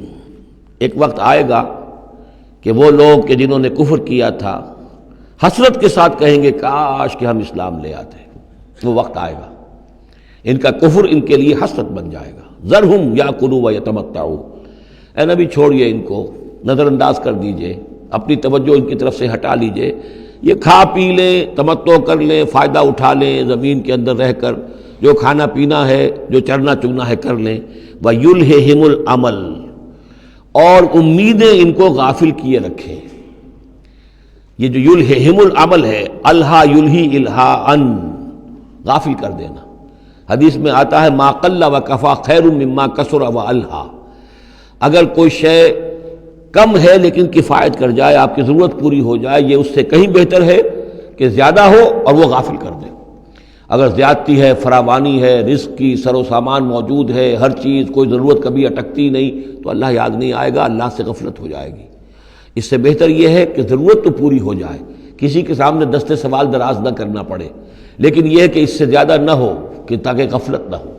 ایک وقت آئے گا کہ وہ لوگ کہ جنہوں نے کفر کیا تھا حسرت کے ساتھ کہیں گے کاش کہ ہم اسلام لے آتے۔ وہ وقت آئے گا، ان کا کفر ان کے لیے حسرت بن جائے گا۔ ذرہم یاکلوا ویتمتعوا، اے نبی چھوڑیے ان کو، نظر انداز کر دیجئے، اپنی توجہ ان کی طرف سے ہٹا لیجئے، یہ کھا پی لیں، تمتع کر لیں، فائدہ اٹھا لیں، زمین کے اندر رہ کر جو کھانا پینا ہے، جو چرنا چگنا ہے کر لیں۔ وَيُلْهِهِمُ الْعَمَلُ، اور امیدیں ان کو غافل کیے رکھیں۔ یہ جو یلہہم العمل ہے، الہا یلہی الہاءً، غافل کر دینا۔ حدیث میں آتا ہے ما قل و کفا خیر مما کثر و الہا، اگر کوئی شے کم ہے لیکن کفایت کر جائے، آپ کی ضرورت پوری ہو جائے، یہ اس سے کہیں بہتر ہے کہ زیادہ ہو اور وہ غافل کر دے۔ اگر زیادتی ہے، فراوانی ہے، رزق کی سر و سامان موجود ہے، ہر چیز، کوئی ضرورت کبھی اٹکتی نہیں، تو اللہ یاد نہیں آئے گا، اللہ سے غفلت ہو جائے گی۔ اس سے بہتر یہ ہے کہ ضرورت تو پوری ہو جائے، کسی کے سامنے دست سوال دراز نہ کرنا پڑے، لیکن یہ ہے کہ اس سے زیادہ نہ ہو کہ تاکہ غفلت نہ ہو۔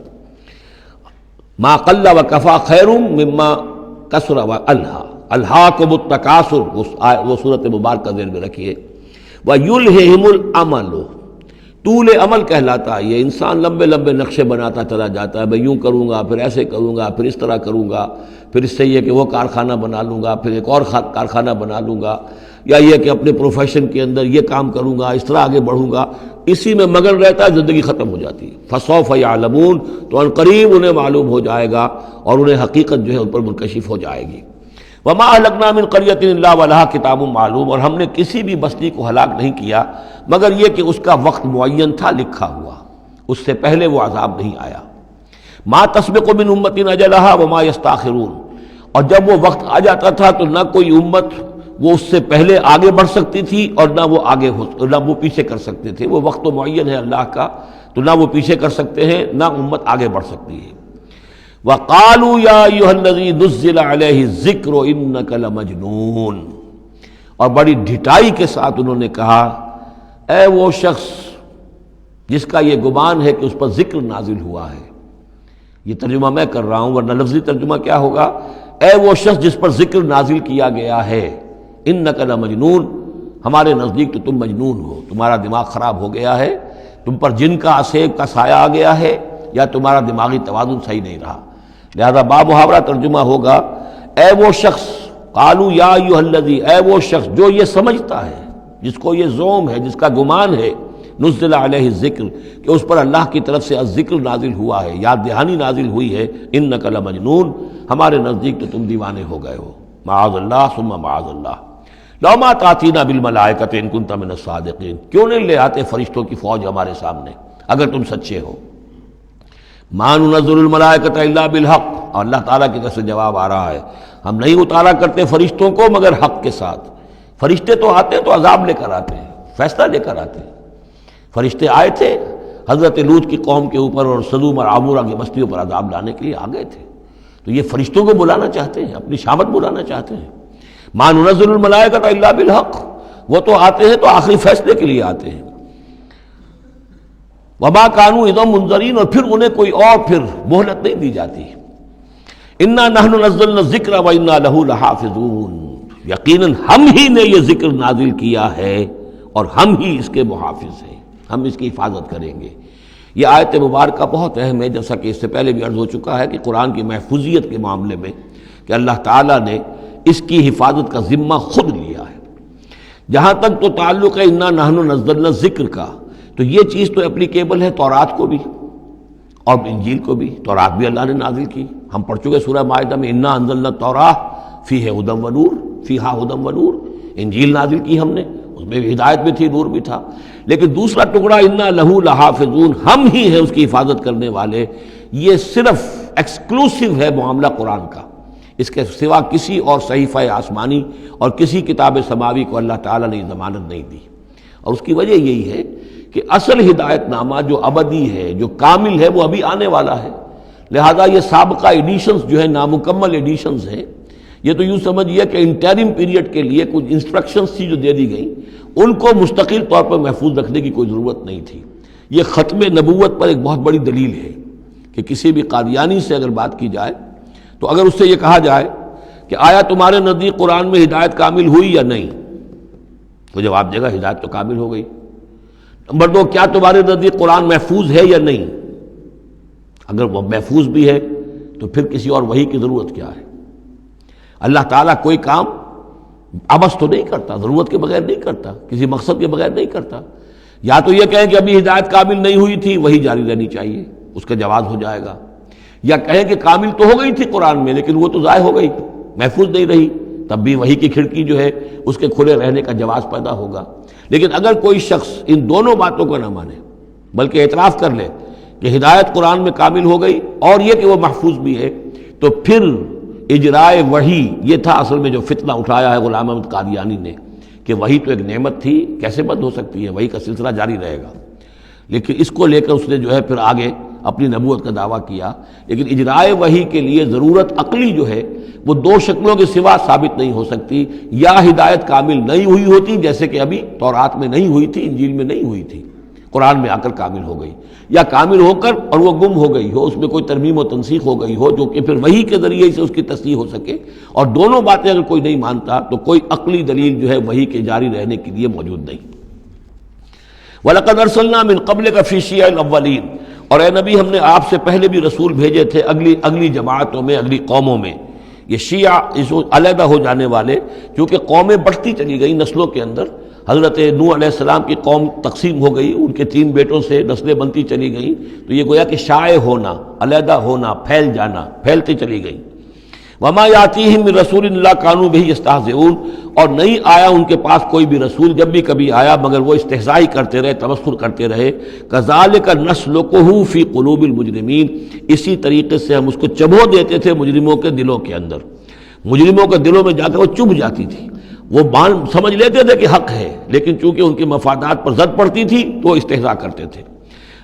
ما قل و کفا خیر مما کثر و الہا، الہاکم التکاثر، وہ صورت مبارکہ ذہن میں رکھیے۔ وَيُلْهِهِمُ الْعَمَلُ، طول عمل کہلاتا ہے، یہ انسان لمبے لمبے نقشے بناتا چلا جاتا ہے، میں یوں کروں گا، پھر ایسے کروں گا، پھر اس طرح کروں گا، پھر اس سے یہ کہ وہ کارخانہ بنا لوں گا، پھر ایک اور کارخانہ بنا لوں گا، یا یہ کہ اپنے پروفیشن کے اندر یہ کام کروں گا، اس طرح آگے بڑھوں گا، اسی میں مگن رہتا ہے، زندگی ختم ہو جاتی ہے۔ فَسَوْفَ يَعْلَمُونَ، تو ان قریب انہیں معلوم ہو جائے گا اور انہیں حقیقت جو ہے ان پر منکشف ہو جائے گی۔ وَمَا أَهْلَكْنَا مِنْ قَرْيَةٍ إِلَّا وَلَهَا كِتَابٌ مَعْلُومٌ، اور ہم نے کسی بھی بستی کو ہلاک نہیں کیا مگر یہ کہ اس کا وقت معین تھا، لکھا ہوا، اس سے پہلے وہ عذاب نہیں آیا۔ مَا تَسْبِقُ مِنْ أُمَّةٍ أَجَلَهَا وَمَا يَسْتَأْخِرُونَ، اور جب وہ وقت آ جاتا تھا تو نہ کوئی امت وہ اس سے پہلے آگے بڑھ سکتی تھی اور نہ وہ پیچھے کر سکتے تھے۔ وہ وقت تو معین ہے اللہ کا، تو نہ وہ پیچھے کر سکتے ہیں نہ امت آگے بڑھ سکتی ہے۔ وَقَالُوا يَا أَيُّهَا الَّذِي نُزِّلَ عَلَيْهِ الذِّكْرُ إِنَّكَ لَمَجْنُونٌ، اور بڑی ڈھٹائی کے ساتھ انہوں نے کہا اے وہ شخص جس کا یہ گمان ہے کہ اس پر ذکر نازل ہوا ہے۔ یہ ترجمہ میں کر رہا ہوں، ورنہ لفظی ترجمہ کیا ہوگا؟ اے وہ شخص جس پر ذکر نازل کیا گیا ہے، انک لمجنون، ہمارے نزدیک تو تم مجنون ہو، تمہارا دماغ خراب ہو گیا ہے، تم پر جن کا عصیب کا سایہ آ گیا ہے، یا تمہارا دماغی توازن صحیح نہیں رہا۔ لہذا با محاورہ ترجمہ ہوگا اے وہ شخص، قالوا یا ایھا الذی، اے وہ شخص جو یہ سمجھتا ہے، جس کو یہ زوم ہے، جس کا گمان ہے، نزل علیہ الذکر، کہ اس پر اللہ کی طرف سے الذکر نازل ہوا ہے، یاد دہانی نازل ہوئی ہے، انک لمجنون، ہمارے نزدیک تو تم دیوانے ہو گئے ہو، معاذ اللہ ثم معاذ اللہ، لو ما تاتینا بالملائکۃ ان کنت من الصادقین، کیوں نہیں لے آتے فرشتوں کی فوج ہمارے سامنے اگر تم سچے ہو، ما ننزل الملائکۃ الا بالحق، اور اللہ تعالیٰ کی طرف سے جواب آ رہا ہے ہم نہیں اتارا کرتے فرشتوں کو مگر حق کے ساتھ، فرشتے تو آتے ہیں تو عذاب لے کر آتے ہیں، فیصلہ لے کر آتے ہیں، فرشتے آئے تھے حضرت لوط کی قوم کے اوپر اور سدوم اور عمورہ کی بستیوں پر عذاب لانے کے لیے آ گئے تھے، تو یہ فرشتوں کو بلانا چاہتے ہیں، اپنی شامت بلانا چاہتے ہیں، ما ننزل الملائکۃ الا بالحق، وہ تو آتے ہیں تو آخری فیصلے کے لیے آتے ہیں، وما کانوا اذا منذرین، اور پھر انہیں کوئی اور پھر مہلت نہیں دی جاتی، انا نحن نزلنا الذکر وانا لہ لحافظون، یقیناً ہم ہی نے یہ ذکر نازل کیا ہے اور ہم ہی اس کے محافظ ہیں، ہم اس کی حفاظت کریں گے۔ یہ آیت مبارکہ بہت اہم ہے، جیسا کہ اس سے پہلے بھی عرض ہو چکا ہے کہ قرآن کی محفوظیت کے معاملے میں کہ اللہ تعالیٰ نے اس کی حفاظت کا ذمہ خود لیا ہے۔ جہاں تک تو تعلق ہے انا نحن نزلنا الذکر کا، تو یہ چیز تو اپلیکیبل ہے تورات کو بھی اور انجیل کو بھی، تورات بھی اللہ نے نازل کی، ہم پڑھ چکے سورہ مائدہ میں انا انزلنا التوراۃ فیہا ھدی ونور، فیہا ھدی ونور، انجیل نازل کی ہم نے، اس میں بھی ہدایت بھی تھی، نور بھی تھا، لیکن دوسرا ٹکڑا انا لہ لحافظون، ہم ہی ہیں اس کی حفاظت کرنے والے، یہ صرف ایکسکلوسیو ہے معاملہ قرآن کا، اس کے سوا کسی اور صحیفہ آسمانی اور کسی کتاب سماوی کو اللہ تعالیٰ نے ضمانت نہیں دی، اور اس کی وجہ یہی ہے کہ اصل ہدایت نامہ جو ابدی ہے، جو کامل ہے، وہ ابھی آنے والا ہے، لہذا یہ سابقہ ایڈیشنز جو ہے نامکمل ایڈیشنز ہیں، یہ تو یوں سمجھیے کہ انٹرم پیریڈ کے لیے کچھ انسٹرکشنز تھی جو دے دی گئیں، ان کو مستقل طور پر محفوظ رکھنے کی کوئی ضرورت نہیں تھی۔ یہ ختم نبوت پر ایک بہت بڑی دلیل ہے کہ کسی بھی قادیانی سے اگر بات کی جائے تو اگر اس سے یہ کہا جائے کہ آیا تمہارے نزدیک قرآن میں ہدایت کامل ہوئی یا نہیں، تو جواب دے گا ہدایت تو کامل ہو گئی۔ نمبر دو، کیا تمہارے نزدیک قرآن محفوظ ہے یا نہیں؟ اگر وہ محفوظ بھی ہے تو پھر کسی اور وحی کی ضرورت کیا ہے؟ اللہ تعالیٰ کوئی کام عبث تو نہیں کرتا، ضرورت کے بغیر نہیں کرتا، کسی مقصد کے بغیر نہیں کرتا۔ یا تو یہ کہیں کہ ابھی ہدایت کامل نہیں ہوئی تھی، وہی جاری رہنی چاہیے، اس کا جواز ہو جائے گا، یا کہیں کہ کامل تو ہو گئی تھی قرآن میں لیکن وہ تو ضائع ہو گئی، محفوظ نہیں رہی، تب بھی وحی کی کھڑکی جو ہے اس کے کھلے رہنے کا جواز پیدا ہوگا۔ لیکن اگر کوئی شخص ان دونوں باتوں کو نہ مانے بلکہ اعتراف کر لے کہ ہدایت قرآن میں کامل ہو گئی اور یہ کہ وہ محفوظ بھی ہے، تو پھر اجرائے وحی، یہ تھا اصل میں جو فتنہ اٹھایا ہے غلام احمد قادیانی نے، کہ وحی تو ایک نعمت تھی، کیسے بند ہو سکتی ہے، وحی کا سلسلہ جاری رہے گا، لیکن اس کو لے کر اس نے جو ہے پھر آگے اپنی نبوت کا دعویٰ کیا۔ لیکن اجرائے وحی کے لیے ضرورت عقلی جو ہے وہ دو شکلوں کے سوا ثابت نہیں ہو سکتی، یا ہدایت کامل نہیں ہوئی ہوتی جیسے کہ ابھی تورات میں نہیں ہوئی تھی، انجیل میں نہیں ہوئی تھی، قرآن میں آ کر کامل ہو گئی، یا کامل ہو کر اور وہ گم ہو گئی ہو، اس میں کوئی ترمیم و تنسیخ ہو گئی ہو جو کہ پھر وحی کے ذریعے سے اس کی تصحیح ہو سکے، اور دونوں باتیں اگر کوئی نہیں مانتا تو کوئی عقلی دلیل جو ہے وحی کے جاری رہنے کے لیے موجود نہیں۔ وَلَقَدْ أَرْسَلْنَا مِن قَبْلِكَ فِي شِيَعِ الْأَوَّلِينَ، اور اے نبی ہم نے آپ سے پہلے بھی رسول بھیجے تھے اگلی جماعتوں میں، اگلی قوموں میں۔ یہ شیعہ اس علیحدہ ہو جانے والے، کیونکہ قومیں بڑھتی چلی گئیں نسلوں کے اندر، حضرت نوح علیہ السلام کی قوم تقسیم ہو گئی، ان کے 3 بیٹوں سے نسلیں بنتی چلی گئیں، تو یہ گویا کہ شائع ہونا، علیحدہ ہونا، پھیل جانا، پھیلتی چلی گئیں۔ وما یاتیہم من رسول الا کانوا بہ یستہزئون، اور نہیں آیا ان کے پاس کوئی بھی رسول، جب بھی کبھی آیا مگر وہ استہزاء کرتے رہے، تمسخر کرتے رہے۔ کذالک نسلکہ فی قلوب المجرمین، اسی طریقے سے ہم اس کو چبھو دیتے تھے مجرموں کے دلوں کے اندر، مجرموں کے دلوں میں جا کر وہ چبھ جاتی تھی، وہ سمجھ لیتے تھے کہ حق ہے، لیکن چونکہ ان کے مفادات پر زد پڑتی تھی تو وہ استہزاء کرتے تھے۔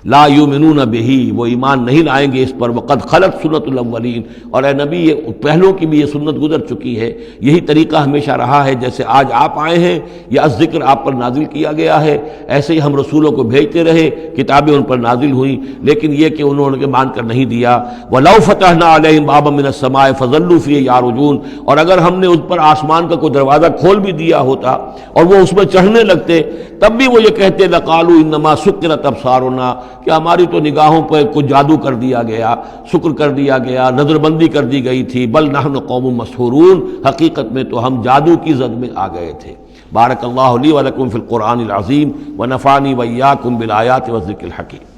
لا یؤمنون بہ، وہ ایمان نہیں لائیں گے اس پر۔ وقد خلت سنت الاولین، اور اے نبی یہ پہلوں کی بھی یہ سنت گزر چکی ہے، یہی طریقہ ہمیشہ رہا ہے، جیسے آج آپ آئے ہیں یا ذکر آپ پر نازل کیا گیا ہے، ایسے ہی ہم رسولوں کو بھیجتے رہے، کتابیں ان پر نازل ہوئیں، لیکن یہ کہ انہوں نے مان کر نہیں دیا۔ وَلَوْ فَتَحْنَا عَلَيْهِمْ بَابًا مِّنَ السَّمَاءِ فَظَلُّوا فِيهِ يَعْرُجُونَ، اور اگر ہم نے ان پر آسمان کا کوئی دروازہ کھول بھی دیا ہوتا اور وہ اس میں چڑھنے لگتے، تب بھی وہ یہ کہتے لَقَالُوا إِنَّمَا سُكِّرَتْ أَبْصَارُنَا، کہ ہماری تو نگاہوں پر کچھ جادو کر دیا گیا، شکر کر دیا گیا، نظر بندی کر دی گئی تھی، بل نحن قوم مسحورون، حقیقت میں تو ہم جادو کی زد میں آ گئے تھے۔ بارک اللہ لی ولکم فی القرآن العظیم ونفعنی وإیاکم بالآیات والذکر الحکیم۔